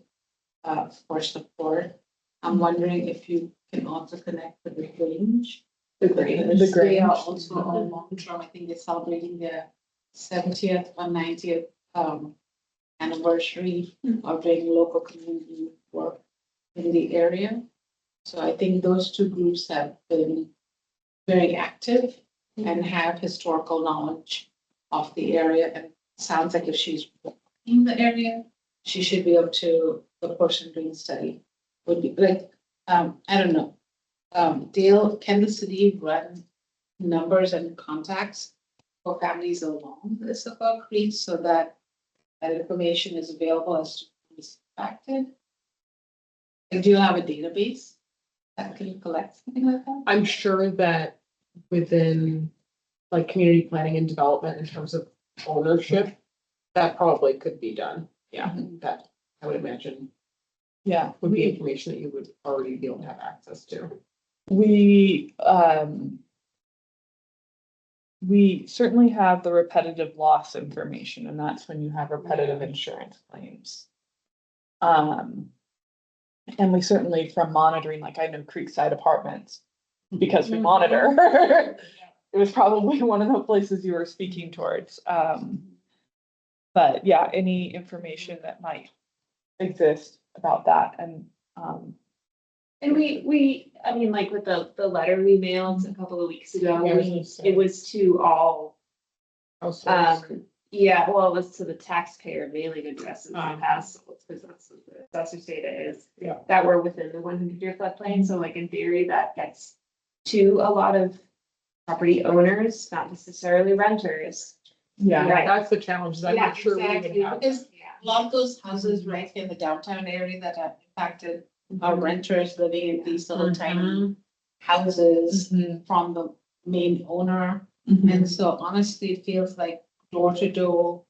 for support. I'm wondering if you can also connect with the Grange. They are also all long-term. I think they're celebrating their 70th or 90th anniversary of doing local community work in the area. So I think those two groups have been very active and have historical knowledge of the area. And it sounds like if she's in the area, she should be able to, the person doing the study would be like, I don't know. Dale, can the city run numbers and contacts for families along the Issaquah Creek so that information is available as to who's affected? And do you have a database that can collect something like that? I'm sure that within like community planning and development in terms of ownership, that probably could be done. Yeah, that I would imagine. Yeah, would be information that you would already be able to have access to. We we certainly have the repetitive loss information, and that's when you have repetitive insurance claims. And we certainly, from monitoring, like I know Creekside Apartments, because we monitor, it was probably one of the places you were speaking towards. But yeah, any information that might exist about that and I mean, like with the letter we mailed a couple of weeks ago, it was to all. Yeah, well, it was to the taxpayer mailing addresses and households, because that's what the assessor's data is. Yeah. That were within the 100-year floodplain, so like in theory, that gets to a lot of property owners, not necessarily renters. Yeah, Right. that's the challenge, is I'm not sure we Exactly, even have. because a lot of those houses right in the downtown area that are impacted are renters living in these little tiny houses from the main owner. And so honestly, it feels like door to door,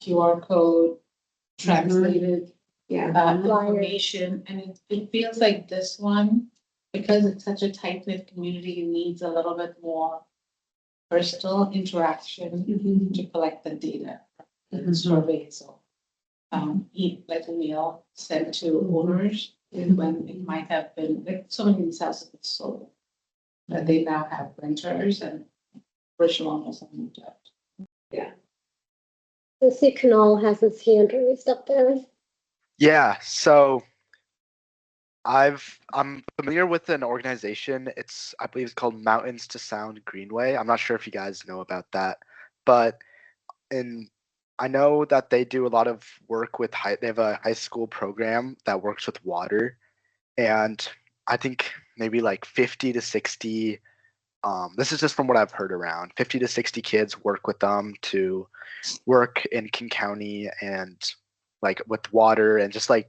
QR code, translated information. And it feels like this one, because it's such a tight knit community, needs a little bit more personal interaction to collect the data and survey. So like a mail sent to owners when it might have been, like so many of these houses have sold. But they now have renters and original owners have moved out. I see Kunal has his hand raised up there. Yeah, so I'm familiar with an organization. I believe it's called Mountains to Sound Greenway. I'm not sure if you guys know about that, but I know that they do a lot of work with they have a high school program that works with water, and I think maybe like 50 to 60. This is just from what I've heard around. 50 to 60 kids work with them to work in King County and like with water and just like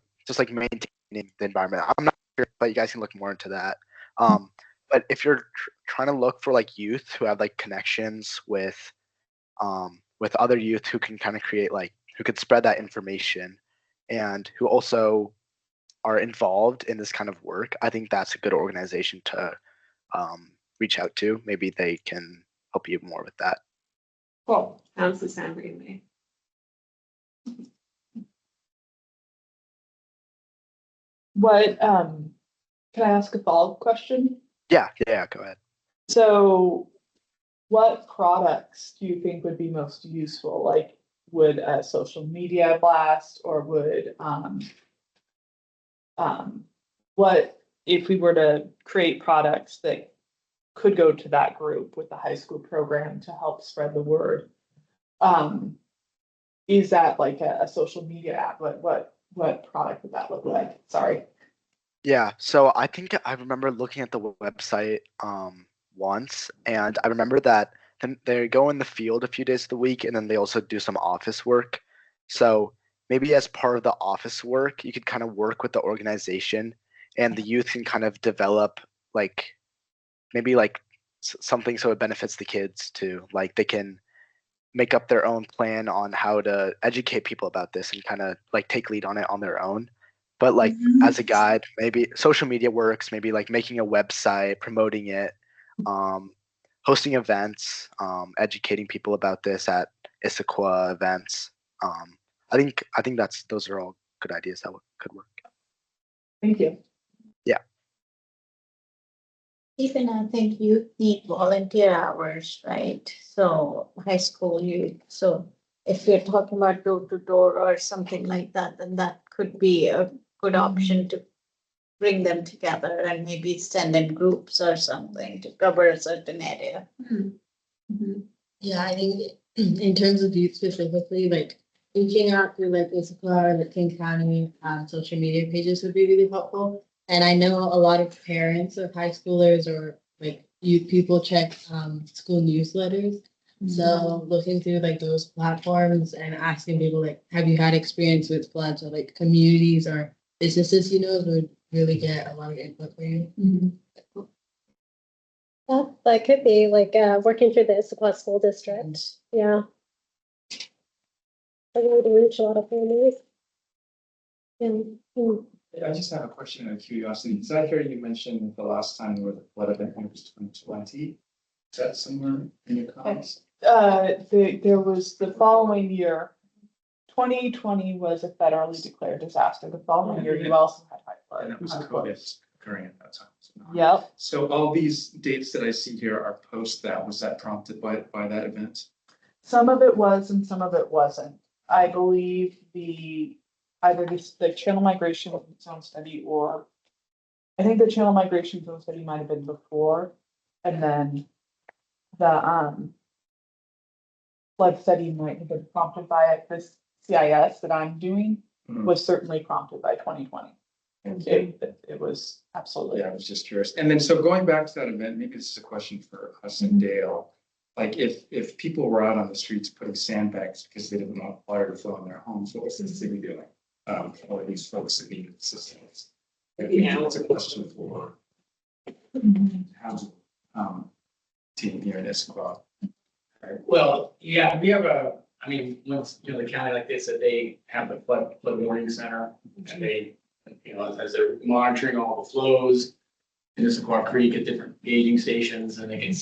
maintaining the environment. I'm not sure, but you guys can look more into that. But if you're trying to look for like youth who have like connections with other youth who can kind of create like who could spread that information and who also are involved in this kind of work, I think that's a good organization to reach out to. Maybe they can help you more with that. Cool. Sounds the sound greenway. What, can I ask a follow-up question? Yeah, go ahead. So what products do you think would be most useful? Like, would a social media blast, or would, what if we were to create products that could go to that group with the high school program to help spread the word? Is that like a social media app? What product would that look like? Sorry. Yeah, so I think I remember looking at the website once, and I remember that they go in the field a few days of the week, and then they also do some office work. So maybe as part of the office work, you could kind of work with the organization, and the youth can kind of develop like maybe like something so it benefits the kids too. Like they can make up their own plan on how to educate people about this and kind of like take lead on it on their own. But like as a guide, maybe social media works, maybe like making a website, promoting it, hosting events, educating people about this at Issaquah events. I think those are all good ideas that could work. Thank you. Yeah. Even I think you need volunteer hours, right? So high school youth. So if you're talking about door to door or something like that, then that could be a good option to bring them together and maybe send in groups or something to cover a certain area. Yeah, I think in terms of youth specifically, like reaching out through like Issaquah or the King County social media pages would be really helpful. And I know a lot of parents of high schoolers or like youth people check school newsletters. So looking through like those platforms and asking people like, have you had experience with floods or like communities or businesses would really get a lot of input for you. That could be like working through the Issaquah School District. Yeah. I would reach a lot of families. I just have a question of curiosity. So I heard you mention the last time where the flood event was 2020. Is that somewhere in your comments? There was the following year, 2020 was a federally declared disaster. The following year, you also had high flood. And it was COVID occurring at that time. Yep. So all these dates that I see here are post that. Was that prompted by that event? Some of it was and some of it wasn't. I believe either the channel migration zone study, or I think the channel migration zone study might have been before, and then the flood study might have been prompted by it. This CIS that I'm doing was certainly prompted by 2020. It was absolutely. Yeah, I was just curious. And then, so going back to that event, maybe this is a question for us and Dale. Like if people were out on the streets putting sandbags because they didn't want water to flow in their homes, what was the city doing? Or these folks that needed assistance. Yeah, it's a question for housing team here in Issaquah. Well, yeah, we have once, the county, like they said, they have the flood warning center, and they, as they're monitoring all the flows in Issaquah Creek at different gauging stations, and they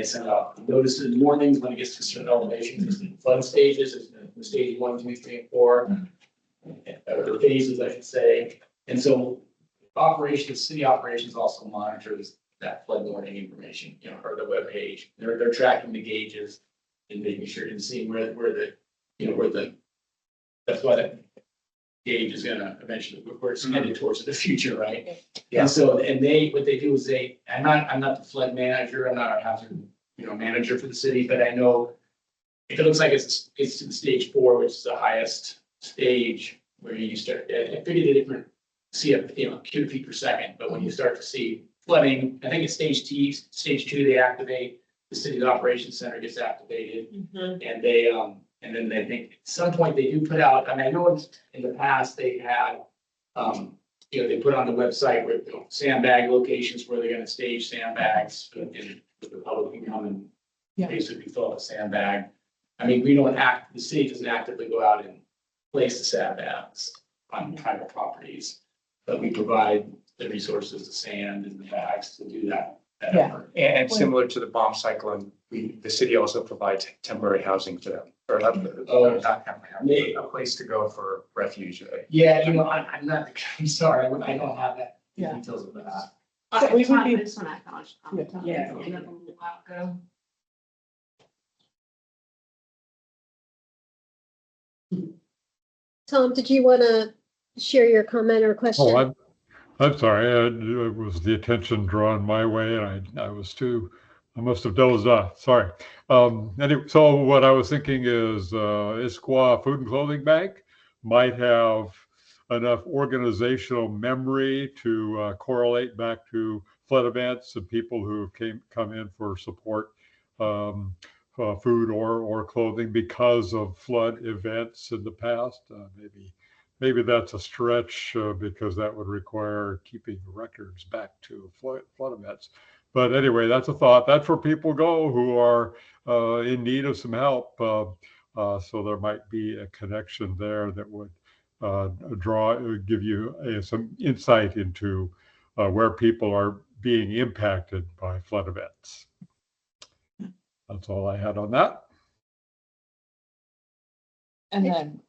send out notices, warnings when it gets to certain elevations, flood stages, the stage 1, 2, 3, and 4, or phases, I should say. And so city operations also monitors that flood warning information, or the webpage. They're tracking the gauges and making sure and seeing where that's why that gauge is gonna eventually, where it's headed towards the future, right? Yeah. And so, what they do is I'm not the flood manager, I'm not a hazard, manager for the city, but I know if it looks like it's to the stage 4, which is the highest stage, where you start, I figured the different cubic feet per second, but when you start to see flooding, I think it's stage 2, they activate, the city's operations center gets activated, and they, and then they think at some point they do put out, I know in the past they had, they put on the website where sandbag locations where they're gonna stage sandbags, and the public can come and basically fill up a sandbag. The city doesn't actively go out and place the sandbags on private properties, but we provide the resources, the sand and the bags to do that. And similar to the bomb cyclone, the city also provides temporary housing for them, or not temporary, a place to go for refuge. Yeah, I'm sorry, I don't have that details of that. This one I found. Yeah. A while ago. Tom, did you want to share your comment or question? Oh, I'm sorry. It was the attention drawn my way, and I must have dozed off. Sorry. Anyway, so what I was thinking is Issaquah Food and Clothing Bank might have enough organizational memory to correlate back to flood events and people who come in for support, food or clothing because of flood events in the past. Maybe that's a stretch because that would require keeping records back to flood events. But anyway, that's a thought. That's where people go who are in need of some help. So there might be a connection there that would give you some insight into where people are being impacted by flood events. That's all I had on that. And then,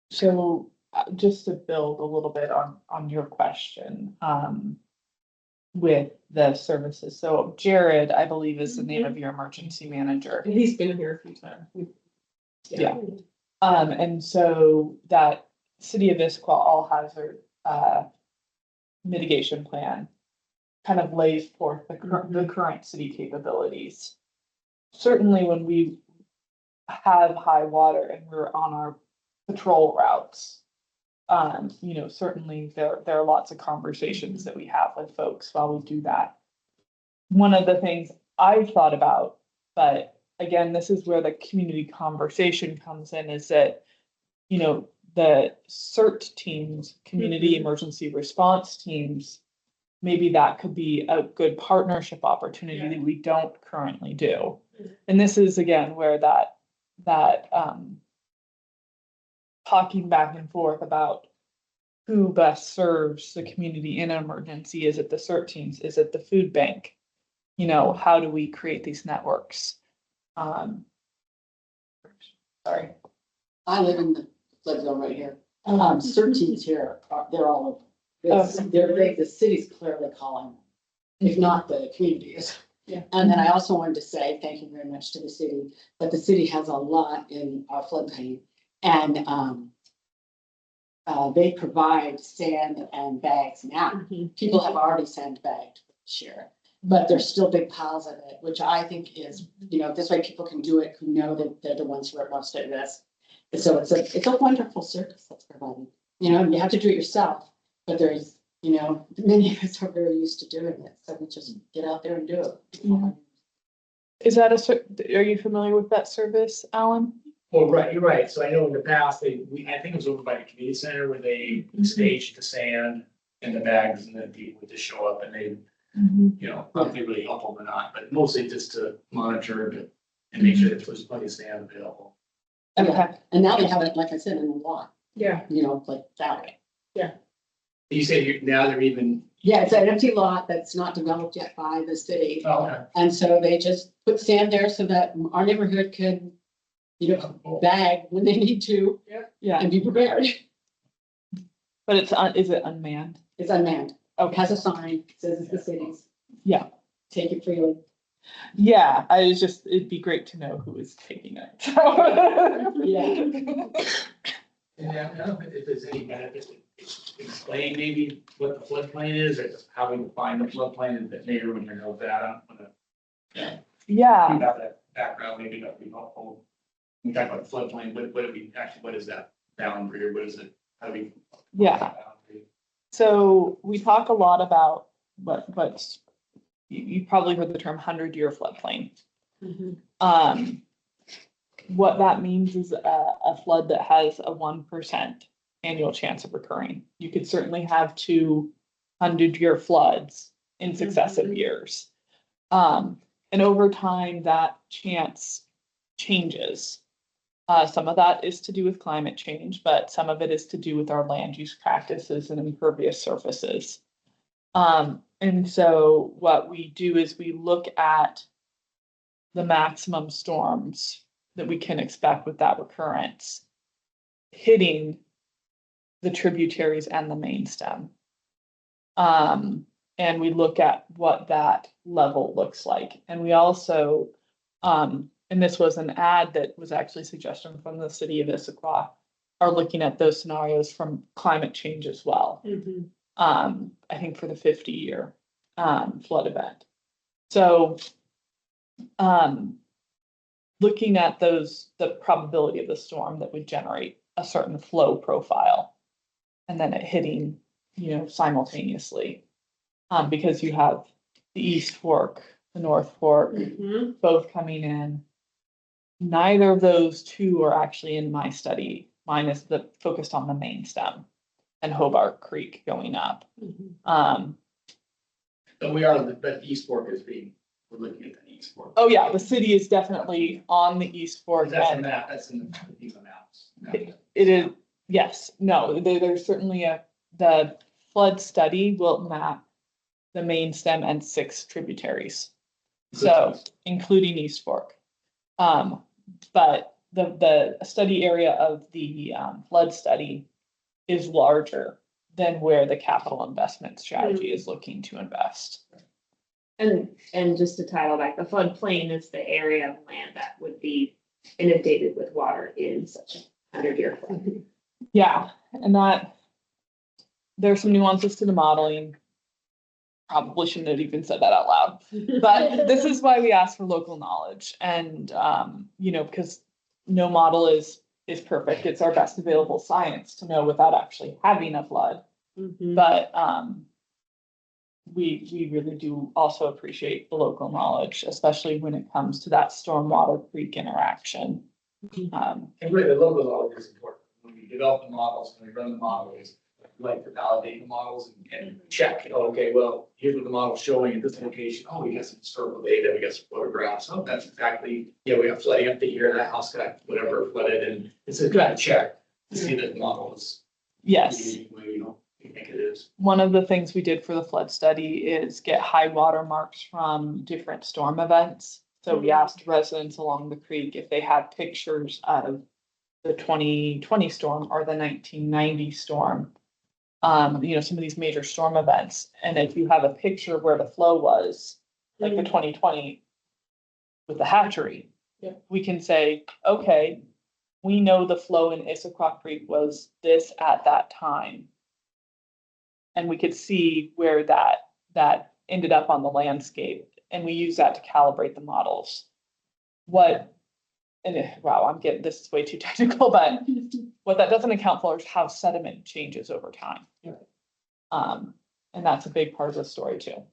so just to build a little bit on your question, with the services. So Jared, I believe, is the name of your emergency manager. He's been here a few times. Yeah. And so that City of Issaquah all hazard mitigation plan kind of lays forth the current city capabilities. Certainly when we have high water and we're on our patrol routes, certainly there are lots of conversations that we have with folks while we do that. One of the things I've thought about, but again, this is where the community conversation comes in, is that, the CERT teams, community emergency response teams, maybe that could be a good partnership opportunity that we don't currently do. And this is again where that talking back and forth about who best serves the community in an emergency. Is it the CERT teams? Is it the food bank? you know, how do we create these networks? Sorry. I live in the flood zone right here. CERTs here, they're all over. The city's clearly calling, if not the community is. Yeah. And then I also wanted to say, thank you very much to the city, but the city has a lot in our floodplain. And they provide sand and bags now. People have already sandbagged this year, but there's still big piles of it, which I think is, you know, this way people can do it who know that they're the ones who are most at risk. And so it's a wonderful service that's provided. You know, you have to do it yourself, but there's, you know, many of us are very used to doing it. So we just get out there and do it. Is that are you familiar with that service, Alan? Well, right, you're right. So I know in the past, I think it was over by the community center where they staged the sand and the bags, and then people would just show up and they, you know, I don't know if they really help them or not, but mostly just to monitor it and make sure that there's plenty of sand available. Okay. And now they have it, like I said, in the lot. Yeah. You know, like that way. Yeah. You say now they're even. Yeah, it's an empty lot that's not developed yet by the city. Oh, okay. And so they just put sand there so that our neighborhood could, you know, bag when they need to. Yeah. And be prepared. But is it unmanned? It's unmanned. Okay. Has a sign, says it's the city's. Yeah. Take it freely. Yeah, it'd be great to know who is taking it. Yeah. Yeah, I don't know if there's any benefit to explain maybe what the floodplain is, or just how we define the floodplain, and that maybe everyone here knows that. I'm gonna. Yeah. About that background, maybe that would be helpful. We talk about the floodplain, what is that boundary, or what is it? How do we? Yeah. So we talk a lot about what you probably heard the term 100-year floodplain. What that means is a flood that has a 1% annual chance of recurring. You could certainly have 200-year floods in successive years. And over time, that chance changes. Some of that is to do with climate change, but some of it is to do with our land use practices and impervious surfaces. And so what we do is we look at the maximum storms that we can expect with that recurrence hitting the tributaries and the main stem. And we look at what that level looks like. And we also, and this was an ad that was actually a suggestion from the city of Issaquah, are looking at those scenarios from climate change as well. I think for the 50-year flood event. So looking at the probability of the storm that would generate a certain flow profile, and then it hitting, you know, simultaneously, because you have the East Fork, the North Fork, both coming in. Neither of those two are actually in my study. Mine is focused on the main stem and Hobart Creek going up. But we are, but East Fork is we're looking at the East Fork. Oh yeah, the city is definitely on the East Fork. That's a map, that's in the maps. It is, yes, no, there's certainly the flood study will map the main stem and 6 tributaries. So including East Fork. But the study area of the flood study is larger than where the capital investment strategy is looking to invest. And just to title back, the floodplain is the area of land that would be inundated with water in such a 100-year flood. Yeah, and that there's some nuances to the modeling. Probably shouldn't have even said that out loud, but this is why we ask for local knowledge, and you know, because no model is perfect. It's our best available science to know without actually having a flood. But we really do also appreciate the local knowledge, especially when it comes to that stormwater creek interaction. And really, the local knowledge is important. When we develop the models, when we run the models, we like to validate the models and check, okay, well, here's what the model's showing at this location. Oh, we got some historical data, we got some photographs. Oh, that's exactly, we got flooding up to here, that house got whatever flooded, and it's a good check to see that the model is. Yes. you think it is? One of the things we did for the flood study is get high water marks from different storm events. So we asked residents along the creek if they had pictures of the 2020 storm or the 1990 storm. Some of these major storm events. And if you have a picture where the flow was, like the 2020 with the hatchery, we can say, okay, we know the flow in Issaquah Creek was this at that time. And we could see where that ended up on the landscape. And we use that to calibrate the models. This is way too technical, but what that doesn't account for is how sediment changes over time. And that's a big part of the story too.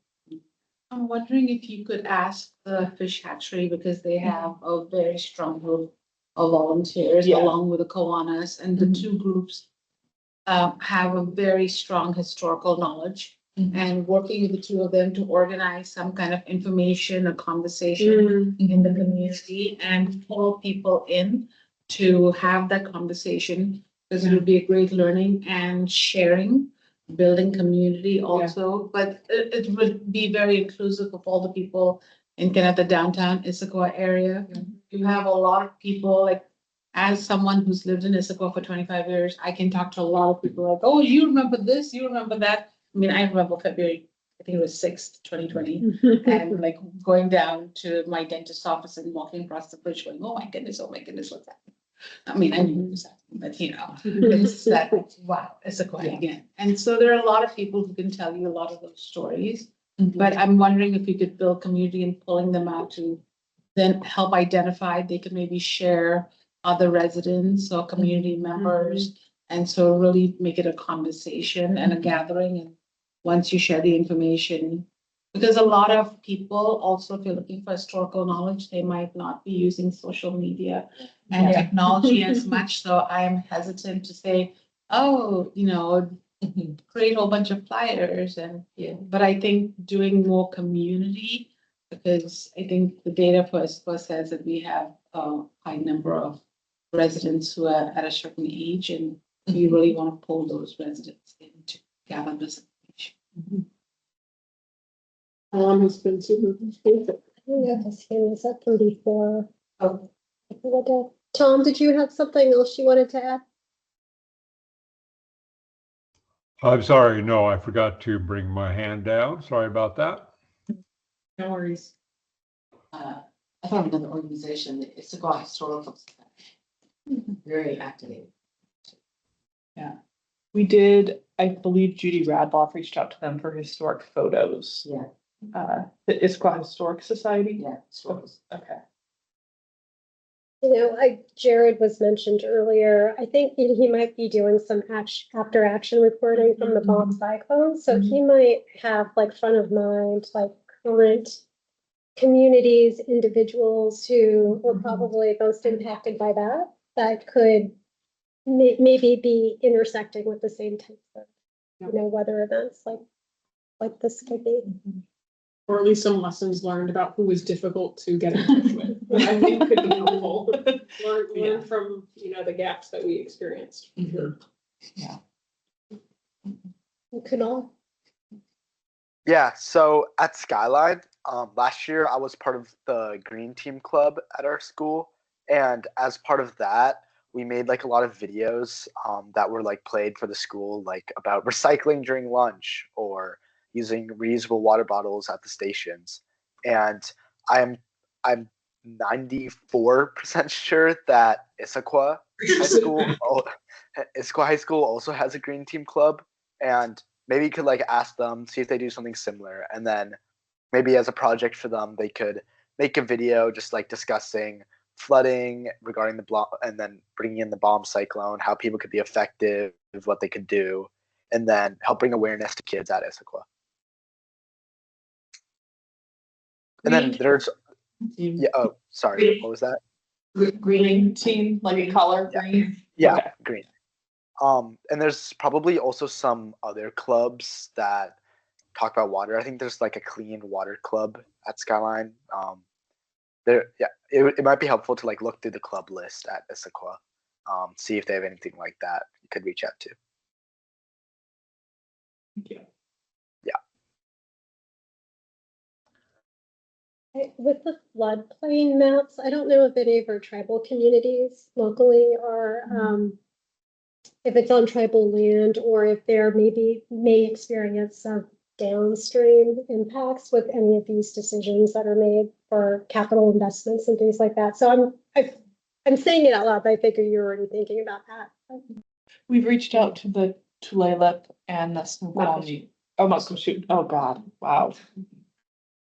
I'm wondering if you could ask the fish hatchery, because they have a very strong group of volunteers along with the Kiwanis, and the two groups have a very strong historical knowledge. And working with the two of them to organize some kind of information or conversation in the community and pull people in to have that conversation, because it would be a great learning and sharing, building community also. But it would be very inclusive of all the people in kind of the downtown Issaquah area. You have a lot of people, like, as someone who's lived in Issaquah for 25 years, I can talk to a lot of people like, oh, you remember this, you remember that. I mean, I remember February, I think it was 6th, 2020, and like going down to my dentist's office and walking across the bridge going, oh my goodness, what's happening? I mean, I knew it was happening, but it's that, wow, Issaquah again. And so there are a lot of people who can tell you a lot of those stories, but I'm wondering if you could build community and pulling them out to then help identify, they could maybe share other residents or community members. And so really make it a conversation and a gathering. And once you share the information, because a lot of people also, if you're looking for historical knowledge, they might not be using social media and technology as much. So I'm hesitant to say, oh, create a whole bunch of flyers but I think doing more community, because I think the data for Issaquah says that we have a high number of residents who are at a certain age, and we really want to pull those residents in to gather this information. Has been super. Yeah, this hand is up from before. Tom, did you have something else you wanted to add? I'm sorry, no, I forgot to bring my hand down. Sorry about that. No worries. I thought of another organization, the Issaquah Historical Society. Very active. Yeah. We did, I believe Judy Radloff reached out to them for historic photos. The Issaquah Historic Society? Okay. Jared was mentioned earlier. I think he might be doing some after action reporting from the bomb cyclone. So he might have like front of mind, like current communities, individuals who were probably most impacted by that could maybe be intersecting with the same types of, weather events like this could be. Or at least some lessons learned about who was difficult to get in touch with. I think could be helpful. Learn from, the gaps that we experienced. Yeah. Could all. Yeah, so at Skyline, last year I was part of the Green Team Club at our school. And as part of that, we made like a lot of videos that were like played for the school, like about recycling during lunch or using reusable water bottles at the stations. And I'm 94% sure that Issaquah High School also has a Green Team Club. And maybe you could like ask them, see if they do something similar. And then maybe as a project for them, they could make a video just like discussing flooding regarding and then bringing in the bomb cyclone, how people could be effective, what they could do, and then helping awareness to kids at Issaquah. And then there's, oh, sorry, what was that? Green team, like a color green? Yeah, okay. Green. And there's probably also some other clubs that talk about water. I think there's like a clean water club at Skyline. It might be helpful to like look through the club list at Issaquah, see if they have anything like that you could reach out to. Thank you. With the floodplain maps, I don't know if any of our tribal communities locally are, if it's on tribal land or if there may experience some downstream impacts with any of these decisions that are made for capital investments and things like that. So I'm saying it out loud, but I figure you're already thinking about that. We've reached out to the Tulalip and the Snoqualmie. Oh, Muckleshoot. Oh, God. Wow.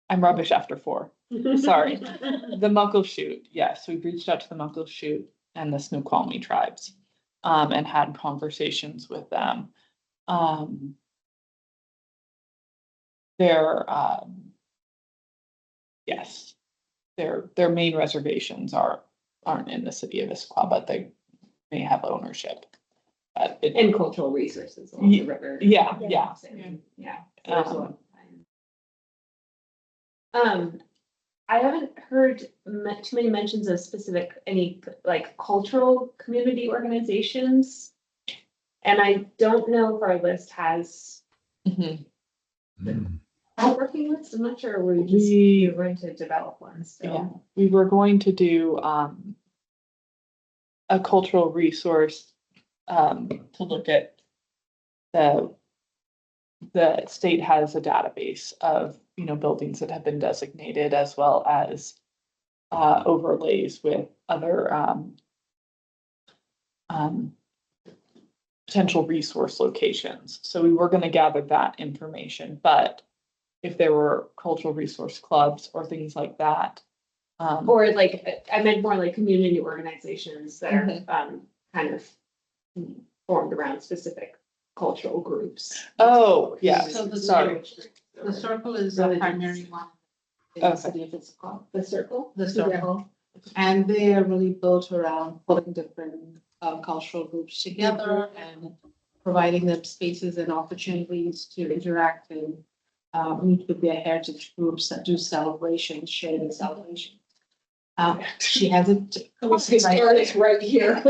I'm rubbish after 4. Sorry. The Muckleshoot. Yes, we've reached out to the Muckleshoot and the Snoqualmie tribes and had conversations with them. Yes, their main reservations aren't in the city of Issaquah, but they may have ownership. And cultural resources along the river. Yeah. I haven't heard too many mentions of any like cultural community organizations. And I don't know if our list has a working list. I'm not sure. We're going to develop one. So. Yeah, we were going to do a cultural resource to look at the state has a database of buildings that have been designated as well as overlays with other potential resource locations. So we were going to gather that information, but if there were cultural resource clubs or things like that. Or like, I meant more like community organizations that are kind of formed around specific cultural groups. Oh, yeah. So the circle is the primary one. In the city of Issaquah. The circle? The circle. And they are really built around putting different cultural groups together and providing them spaces and opportunities to interact and meet with their heritage groups that do celebrations, sharing celebrations. She has it. Right here.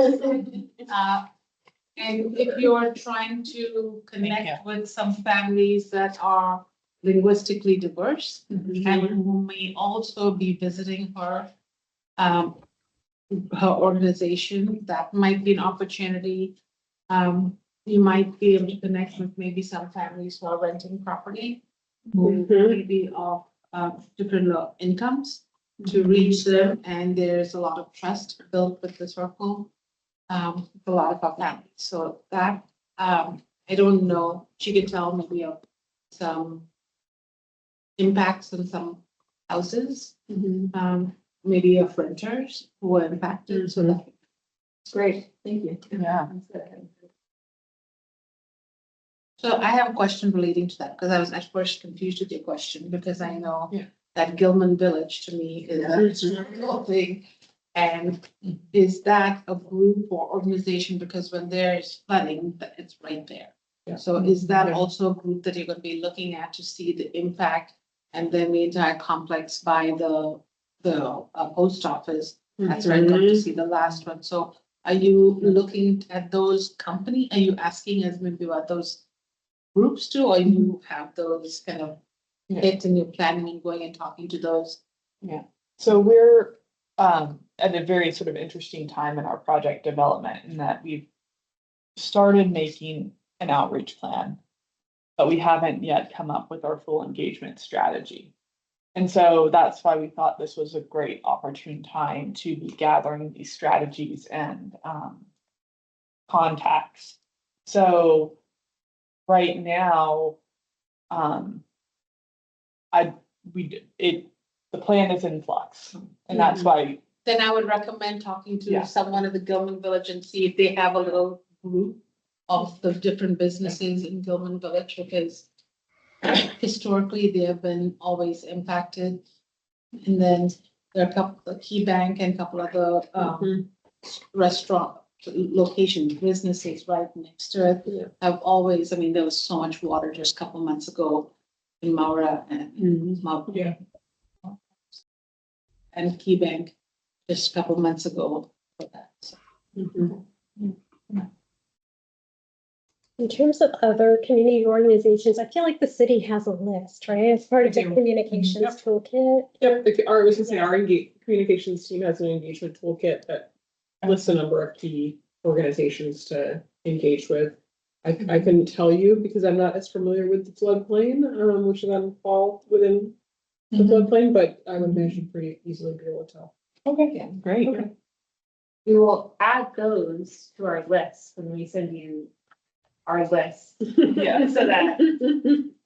And if you're trying to connect with some families that are linguistically diverse and who may also be visiting her organization, that might be an opportunity. You might be able to connect with maybe some families who are renting property, who may be of different low incomes to reach them. And there's a lot of trust built with the circle. A lot of our families. So that, I don't know, she could tell maybe of some impacts on some houses, maybe of renters who were impacted. So that's great. Thank you. Yeah. So I have a question relating to that because I was at first confused with your question because I know that Gilman Village to me is a historical thing. And is that a group or organization? Because when there's flooding, it's right there. Yeah. So is that also a group that you're going to be looking at to see the impact and then the entire complex by the post office? That's where I come to see the last one. So are you looking at those company? Are you asking as maybe about those groups too, or you have those kind of hits and you're planning and going and talking to those? Yeah. So we're at a very sort of interesting time in our project development in that we've started making an outreach plan, but we haven't yet come up with our full engagement strategy. And so that's why we thought this was a great opportune time to be gathering these strategies and contacts. So right now, the plan is in flux, and that's why. Then I would recommend talking to someone at the Gilman Village and see if they have a little group of the different businesses in Gilman Village, because historically they have been always impacted. And then there are a couple of Key Bank and a couple other restaurant locations, businesses right next to it. Have always, I mean, there was so much water just a couple months ago in Maura and and Key Bank just a couple months ago for that. So. In terms of other community organizations, I feel like the city has a list, right? As part of the communications toolkit. Yep, I was gonna say our communications team has an engagement toolkit that lists a number of key organizations to engage with. I couldn't tell you because I'm not as familiar with the floodplain, which then fall within the floodplain, but I would imagine pretty easily be able to tell. Okay, yeah, great. Okay. We will add those to our list when we send you our list. Yeah. So that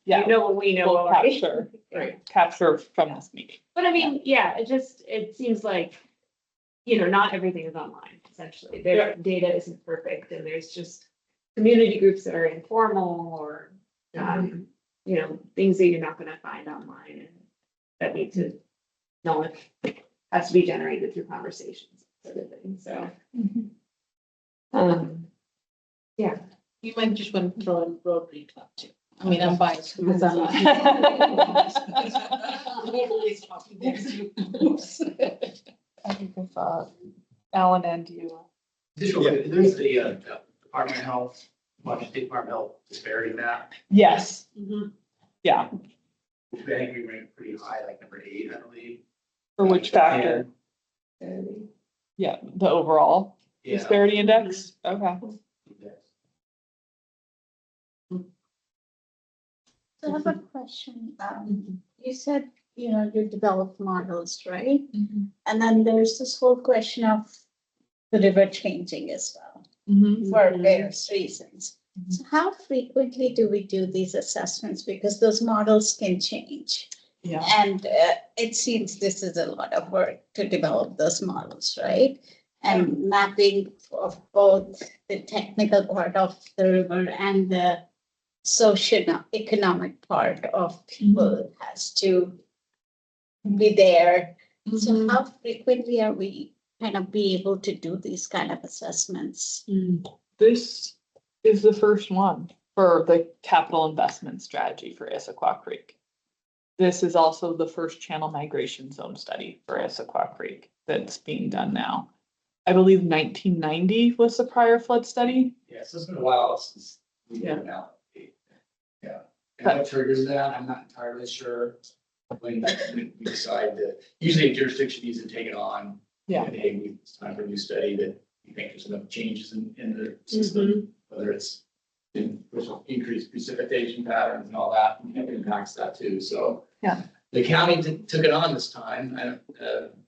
Yeah. you know what we know We'll already. capture, right, capture from this meeting. But I mean, yeah, it seems like, not everything is online, essentially. Their data isn't perfect and there's just community groups that are informal or, things that you're not gonna find online and that need to, knowledge has to be generated through conversations, sort of thing, so. Yeah. You might just want to throw in Rotary Club too. I mean, I'm biased. Because I'm- Oops. I think I saw Alan and you. There's the Department of Health, Washington State Department of Health disparity map. Yes. Yeah. Which I think we ranked pretty high, like number 8, I believe. For which factor? Yeah, the overall disparity index. Okay. So I have a question. You said, you develop models, right? And then there's this whole question of the river changing as well for various reasons. So how frequently do we do these assessments? Because those models can change. Yeah. And it seems this is a lot of work to develop those models, right? And mapping of both the technical part of the river and the socio-economic part of people has to be there. So how frequently are we kind of be able to do these kind of assessments? This is the first one for the capital investment strategy for Issaquah Creek. This is also the first channel migration zone study for Issaquah Creek that's being done now. I believe 1990 was the prior flood study. Yeah, so it's been a while since we did it now. Yeah, and what triggers that, I'm not entirely sure. When we decide that, usually a jurisdiction needs to take it on. Yeah. And hey, it's time for a new study that we think there's enough changes in the system, whether it's increased precipitation patterns and all that, it impacts that too. So yeah, the county took it on this time. I'm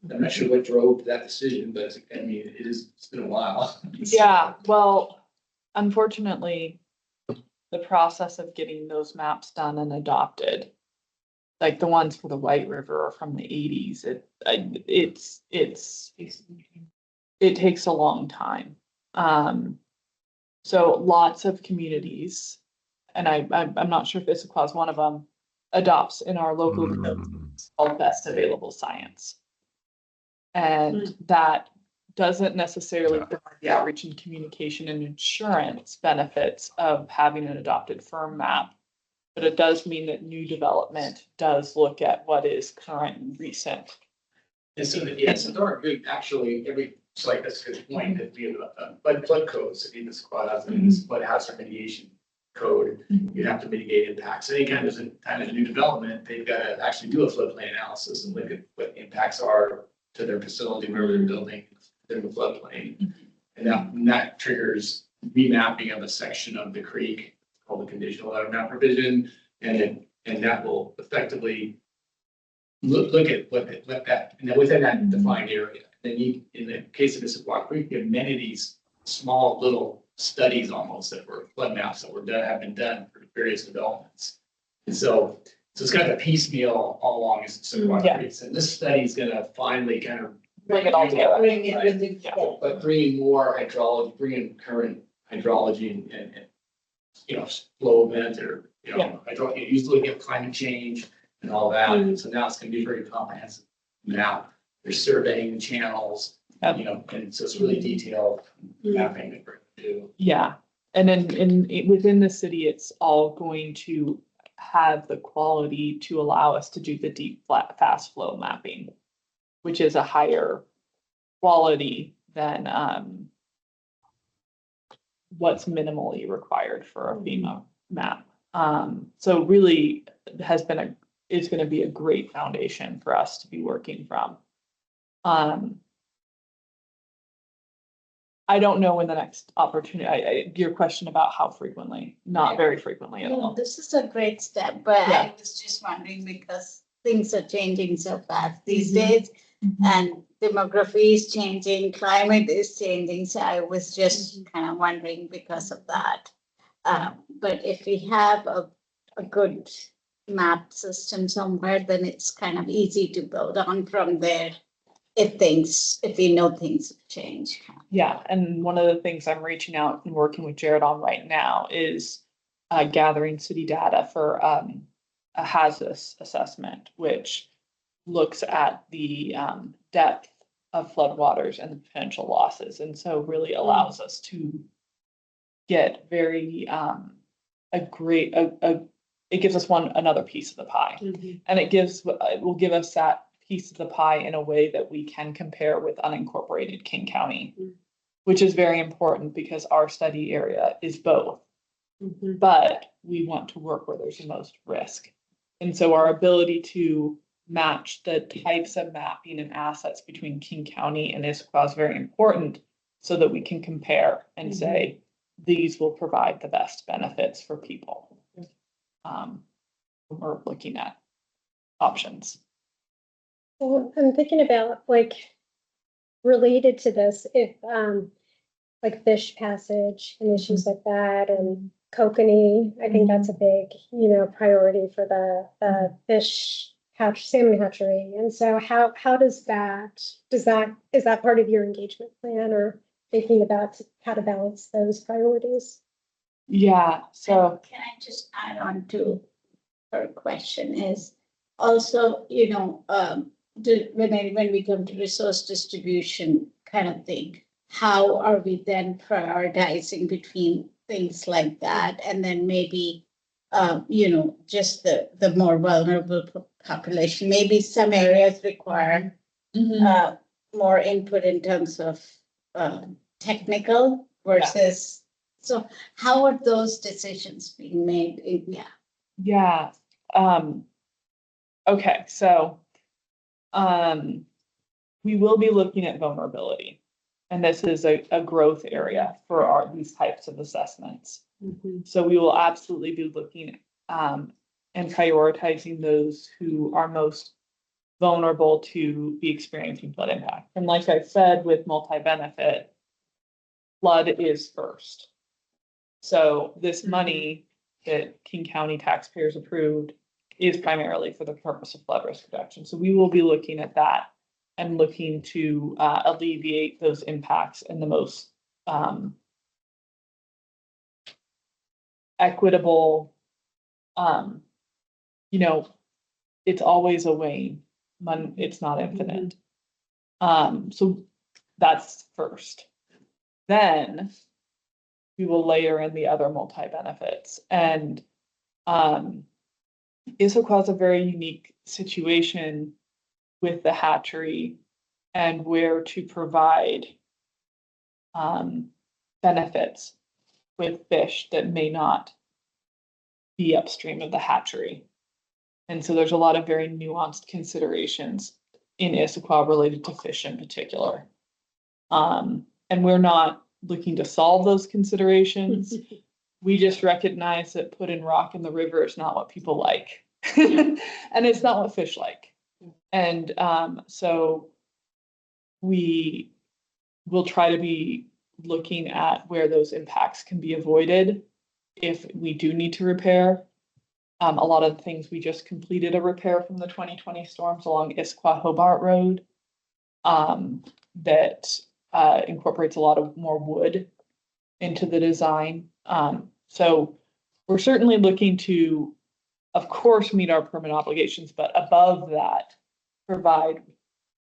not sure what drove that decision, but I mean, it's been a while. Yeah, well, unfortunately, the process of getting those maps done and adopted, like the ones for the White River are from the 80s, it takes a long time. So lots of communities, and I'm not sure if Issaquah is one of them, adopts in our local called best available science. And that doesn't necessarily provide the outreach and communication and insurance benefits of having an adopted firm map. But it does mean that new development does look at what is current and recent. And so, so there are good, actually, so like that's a good point that we have flood codes, in this squad has this flood hazard mitigation code. You have to mitigate impacts. So anytime there's a kind of new development, they've got to actually do a floodplain analysis and look at what the impacts are to their facility, wherever they're building in the floodplain. And that triggers remapping of a section of the creek called the conditional water map provision, and that will effectively look at what that, and then within that defined area. Then you, in the case of Issaquah Creek, you have many of these small little studies almost that were flood maps that have been done for various developments. And so it's kind of a piecemeal all along Issaquah Creek. And this study is going to finally kind of bring it all together. But bringing more hydrology, bringing current hydrology and flow event or, hydrology, usually looking at climate change and all that. And so now it's going to be a very comprehensive map. There's surveying the channels, and so it's really detailed mapping that we're going to do. Yeah. And then within the city, it's all going to have the quality to allow us to do the deep, flat, fast flow mapping, which is a higher quality than what's minimally required for a FEMA map. So really it's going to be a great foundation for us to be working from. I don't know when the next opportunity, your question about how frequently, not very frequently at No, all. this is a great step, but Yeah. I was just wondering because things are changing so fast these days. And demography is changing, climate is changing, so I was just kind of wondering because of that. But if we have a good map system somewhere, then it's kind of easy to build on from there if we know things change. Yeah, and one of the things I'm reaching out and working with Jared on right now is gathering city data for a HAZUS assessment, which looks at the depth of floodwaters and the potential losses, and so really allows us to get very it gives us another piece of the pie, and it will give us that piece of the pie in a way that we can compare with unincorporated King County, which is very important because our study area is both. But we want to work where there's the most risk. And so our ability to match the types of mapping and assets between King County and Issaquah is very important so that we can compare and say, these will provide the best benefits for people. We're looking at options. Well, I'm thinking about like related to this, if like fish passage and issues like that and kokanee, I think that's a big, priority for the fish salmon hatchery. And so how is that part of your engagement plan or thinking about how to balance those priorities? Yeah, so can I just add on to her question is also, when we come to resource distribution kind of thing, how are we then prioritizing between things like that? And then maybe, just the more vulnerable population, maybe some areas require more input in terms of technical versus, so how are those decisions being made? Yeah. Okay, so we will be looking at vulnerability, and this is a growth area for these types of assessments. So we will absolutely be looking and prioritizing those who are most vulnerable to be experiencing flood impact. And like I said, with multi-benefit, flood is first. So this money that King County taxpayers approved is primarily for the purpose of flood risk reduction. So we will be looking at that and looking to alleviate those impacts in the most equitable, it's always a wane, it's not infinite. So that's first. Then we will layer in the other multi-benefits. And Issaquah is a very unique situation with the hatchery and where to provide benefits with fish that may not be upstream of the hatchery. And so there's a lot of very nuanced considerations in Issaquah related to fish in particular. And we're not looking to solve those considerations. We just recognize that putting rock in the river is not what people like. And it's not what fish like. And so we will try to be looking at where those impacts can be avoided if we do need to repair. A lot of the things, we just completed a repair from the 2020 storms along Issaquah Hobart Road that incorporates a lot of more wood into the design. So we're certainly looking to, of course, meet our permit obligations, but above that, provide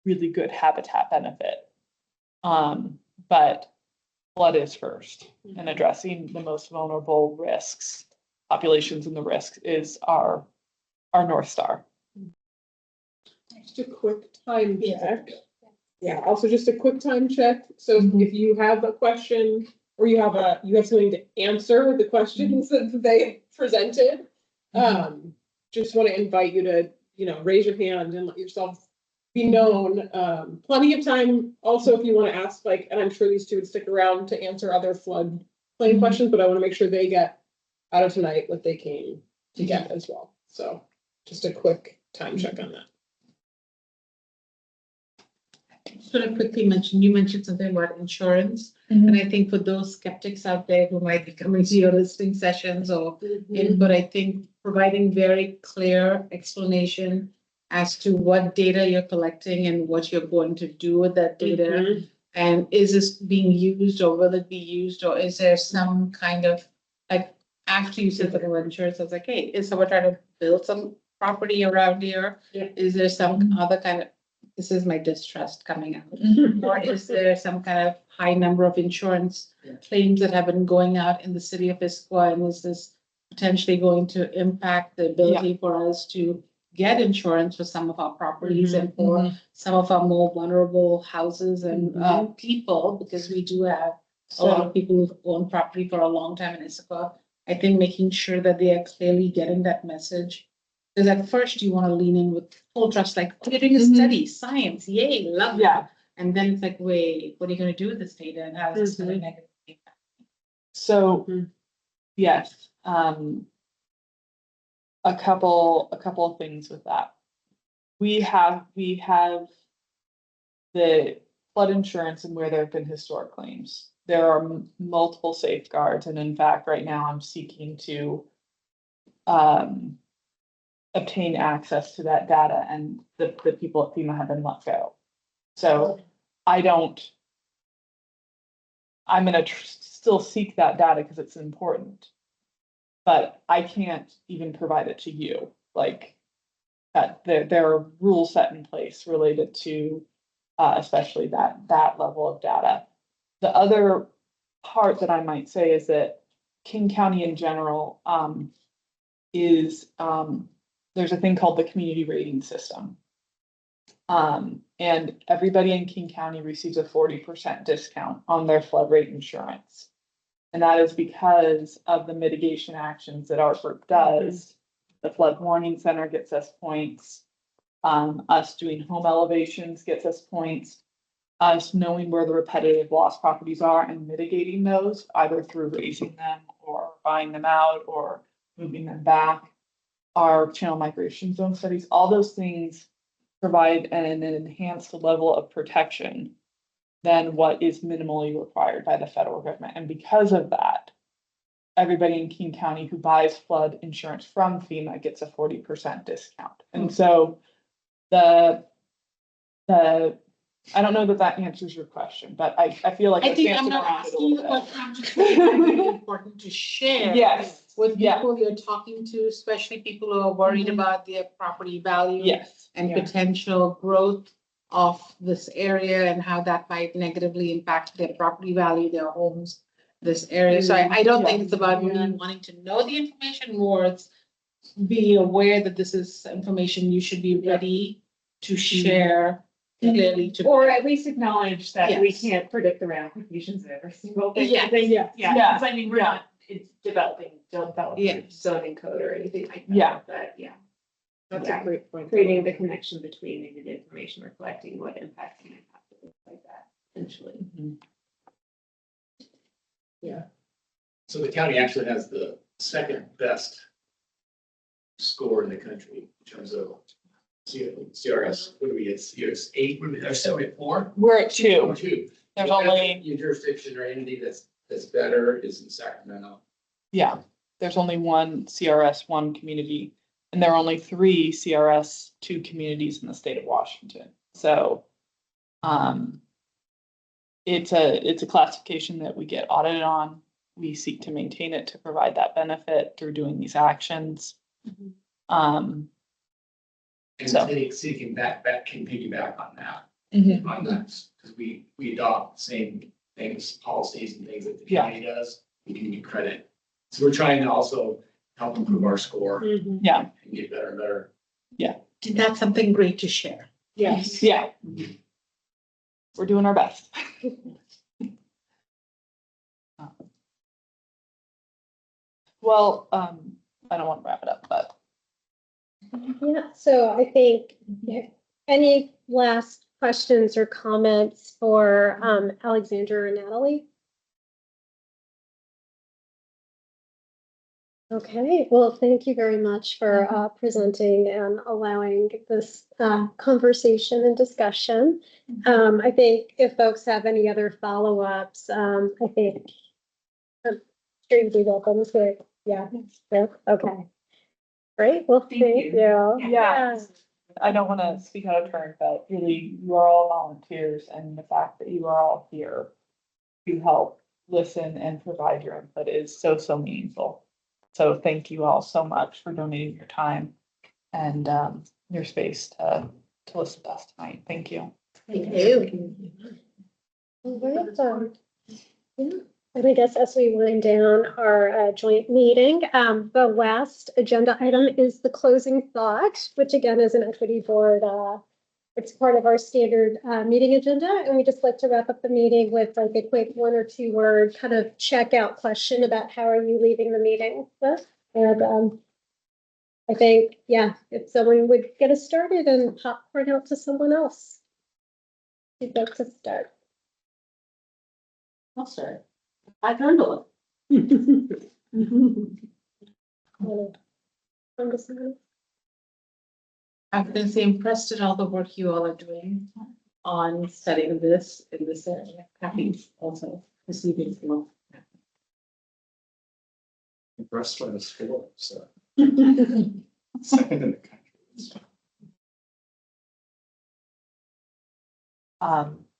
really good habitat benefit. But flood is first, and addressing the most vulnerable risks, populations and the risks is our North Star. Just a quick time check. Yeah, also just a quick time check. So if you have a question or you have something to answer the questions that they presented, just want to invite you to, raise your hand and let yourself be known. Plenty of time also if you want to ask, and I'm sure these two would stick around to answer other floodplain questions, but I want to make sure they get out of tonight what they came to get as well. So just a quick time check on that. Just want to quickly mention, you mentioned something about insurance. And I think for those skeptics out there who might be coming to your listening sessions or input, I think providing very clear explanation as to what data you're collecting and what you're going to do with that data. And is this being used or will it be used, or is there some kind of, after you said something about insurance, I was like, hey, is someone trying to build some property around here? Is there some other kind of, this is my distrust coming out. Or is there some kind of high number of insurance claims that have been going out in the city of Issaquah? And is this potentially going to impact the ability for us to get insurance for some of our properties and for some of our more vulnerable houses and people, because we do have a lot of people who've owned property for a long time in Issaquah. I think making sure that they are clearly getting that message. Because at first you want to lean in with full trust, like, oh, you're doing a study, science, yay, love it. And then it's like, wait, what are you going to do with this data and how is this going to negatively impact? So, yes, a couple of things with that. We have the flood insurance and where there have been historic claims. There are multiple safeguards, and in fact, right now I'm seeking to obtain access to that data, and the people at FEMA have been let go. So I'm gonna still seek that data because it's important, but I can't even provide it to you. There are rules set in place related to especially that level of data. The other part that I might say is that King County in general is there's a thing called the community rating system. And everybody in King County receives a 40% discount on their flood rate insurance. And that is because of the mitigation actions that our group does. The Flood Warning Center gets us points. Us doing home elevations gets us points. Us knowing where the repetitive loss properties are and mitigating those, either through raising them or buying them out or moving them back. Our channel migration zone studies, all those things provide an enhanced level of protection than what is minimally required by the federal government. And because of that, everybody in King County who buys flood insurance from FEMA gets a 40% discount. And so I don't know that answers your question, but I feel like I think I'm not asking you, but I'm just saying I think it's important to share with people you're talking to, especially people who are worried about their property value and potential growth of this area and how that might negatively impact their property value, their homes, this area. So I don't think it's about me wanting to know the information, more it's be aware that this is information you should be ready to share. Clearly, or at least acknowledge that we can't predict the ramifications of every single thing. Because I mean, we're not developing zoning code or anything like that. But that's a great point. Creating the connection between maybe the information we're collecting, what impacts can happen, like that, essentially. So the county actually has the second best score in the country in terms of CRS. What do we get? CRS 8, or 74? We're at 2. There's only your jurisdiction or entity that's better is in Sacramento. There's only one CRS 1 community, and there are only 3 CRS 2 communities in the state of Washington. So it's a classification that we get audited on. We seek to maintain it to provide that benefit through doing these actions. And city can piggyback on that. On that, because we adopt the same things, policies and things that the county does. We can get credit. So we're trying to also help improve our score. And get better and better. That's something great to share. Yes. We're doing our best. Well, I don't want to wrap it up, but Yeah, so I think any last questions or comments for Alexander or Natalie? Okay, well, thank you very much for presenting and allowing this conversation and discussion. I think if folks have any other follow-ups, I think I'm sure you'd be welcome to, yeah, okay. Great, well, thank you. yeah. I don't want to speak out of turn, but really, you are all volunteers, and the fact that you are all here to help listen and provide your input is so, so meaningful. So thank you all so much for donating your time and your space to listen to us tonight. Thank you. Thank you. All right, yeah. And I guess as we wind down our joint meeting, the last agenda item is the closing thought, which again is an equity board. It's part of our standard meeting agenda, and we just like to wrap up the meeting with like a quick 1 or 2 word kind of checkout question about how are you leaving the meeting with. And I think, yeah, if someone would get us started and popcorn out to someone else. You'd like to start. I'll start. I've learned a lot. I've been so impressed at all the work you all are doing on studying this in this area. Happy also receiving some. Impressed by the score, so. Second in the country.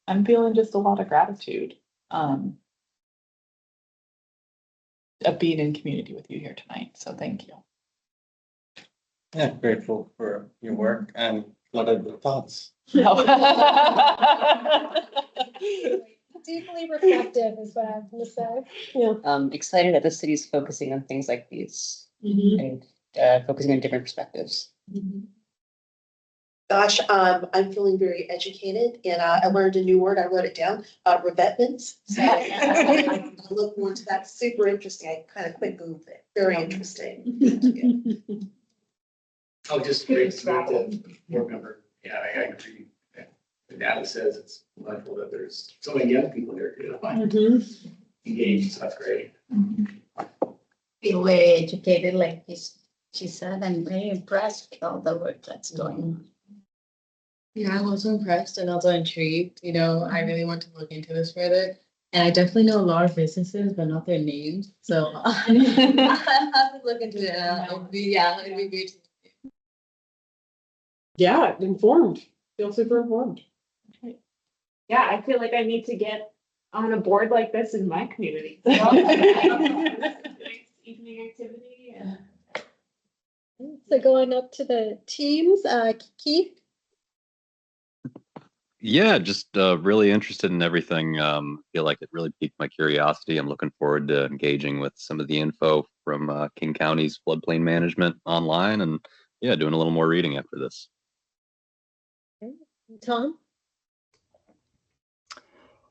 I'm feeling just a lot of gratitude of being in community with you here tonight. So thank you. Yeah, grateful for your work and flooded with thoughts. Deeply reflective is what I was gonna say. Yeah. Excited that the city's focusing on things like these and focusing on different perspectives. Gosh, I'm feeling very educated and I learned a new word. I wrote it down, revetments. So I look forward to that. Super interesting. I kind of quick Googled it. Very interesting. Thank you. Oh, just great to meet the board member. Yeah, I agree. Natalie says it's wonderful that there's so many young people there engaged. So that's great. Feel very educated, like she said, and very impressed with all the work that's going on. Yeah, I'm also impressed and also intrigued. You know, I really want to look into this further. And I definitely know a lot of businesses, but not their names. So I'll have to look into it. It'd be great. Yeah, informed. Feel super informed. Yeah, I feel like I need to get on a board like this in my community. Nice evening activity. And So going up to the teams, Keith. Yeah, just really interested in everything. Feel like it really piqued my curiosity. I'm looking forward to engaging with some of the info from King County's floodplain management online, and yeah, doing a little more reading after this. Tom?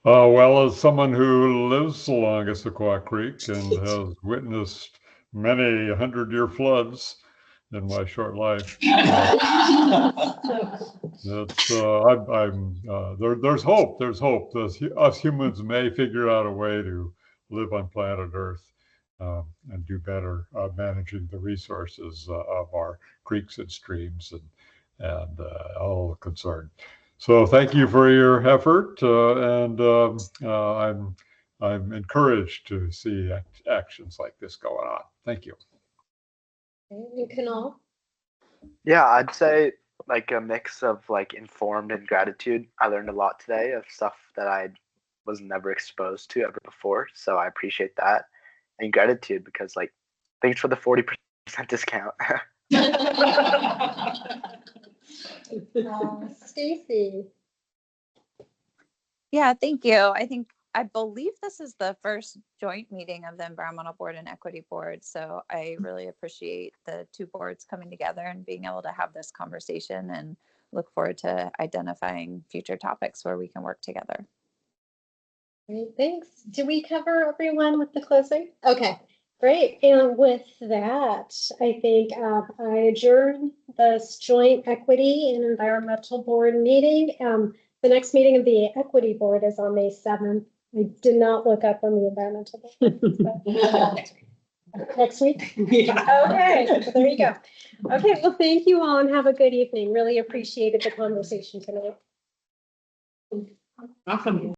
Well, as someone who lives along Issaquah Creek and has witnessed many 100-year floods in my short life, there's hope. There's hope. Us humans may figure out a way to live on planet Earth and do better managing the resources of our creeks and streams and all concerned. So thank you for your effort, and I'm encouraged to see actions like this going on. Thank you. You can all. Yeah, I'd say like a mix of like informed and gratitude. I learned a lot today of stuff that I was never exposed to ever before. So I appreciate that. And gratitude because like thanks for the 40% discount. Stacy. Yeah, thank you. I believe this is the first joint meeting of the Environmental Board and Equity Board. So I really appreciate the two boards coming together and being able to have this conversation, and look forward to identifying future topics where we can work together. Great, thanks. Did we cover everyone with the closing? Okay. Great, and with that, I think I adjourn this joint equity and environmental board meeting. The next meeting of the equity board is on May 7th. I did not look up on the environmental board. Next week? Yeah. Okay, so there you go. Okay, well, thank you all and have a good evening. Really appreciated the conversation tonight. Awesome.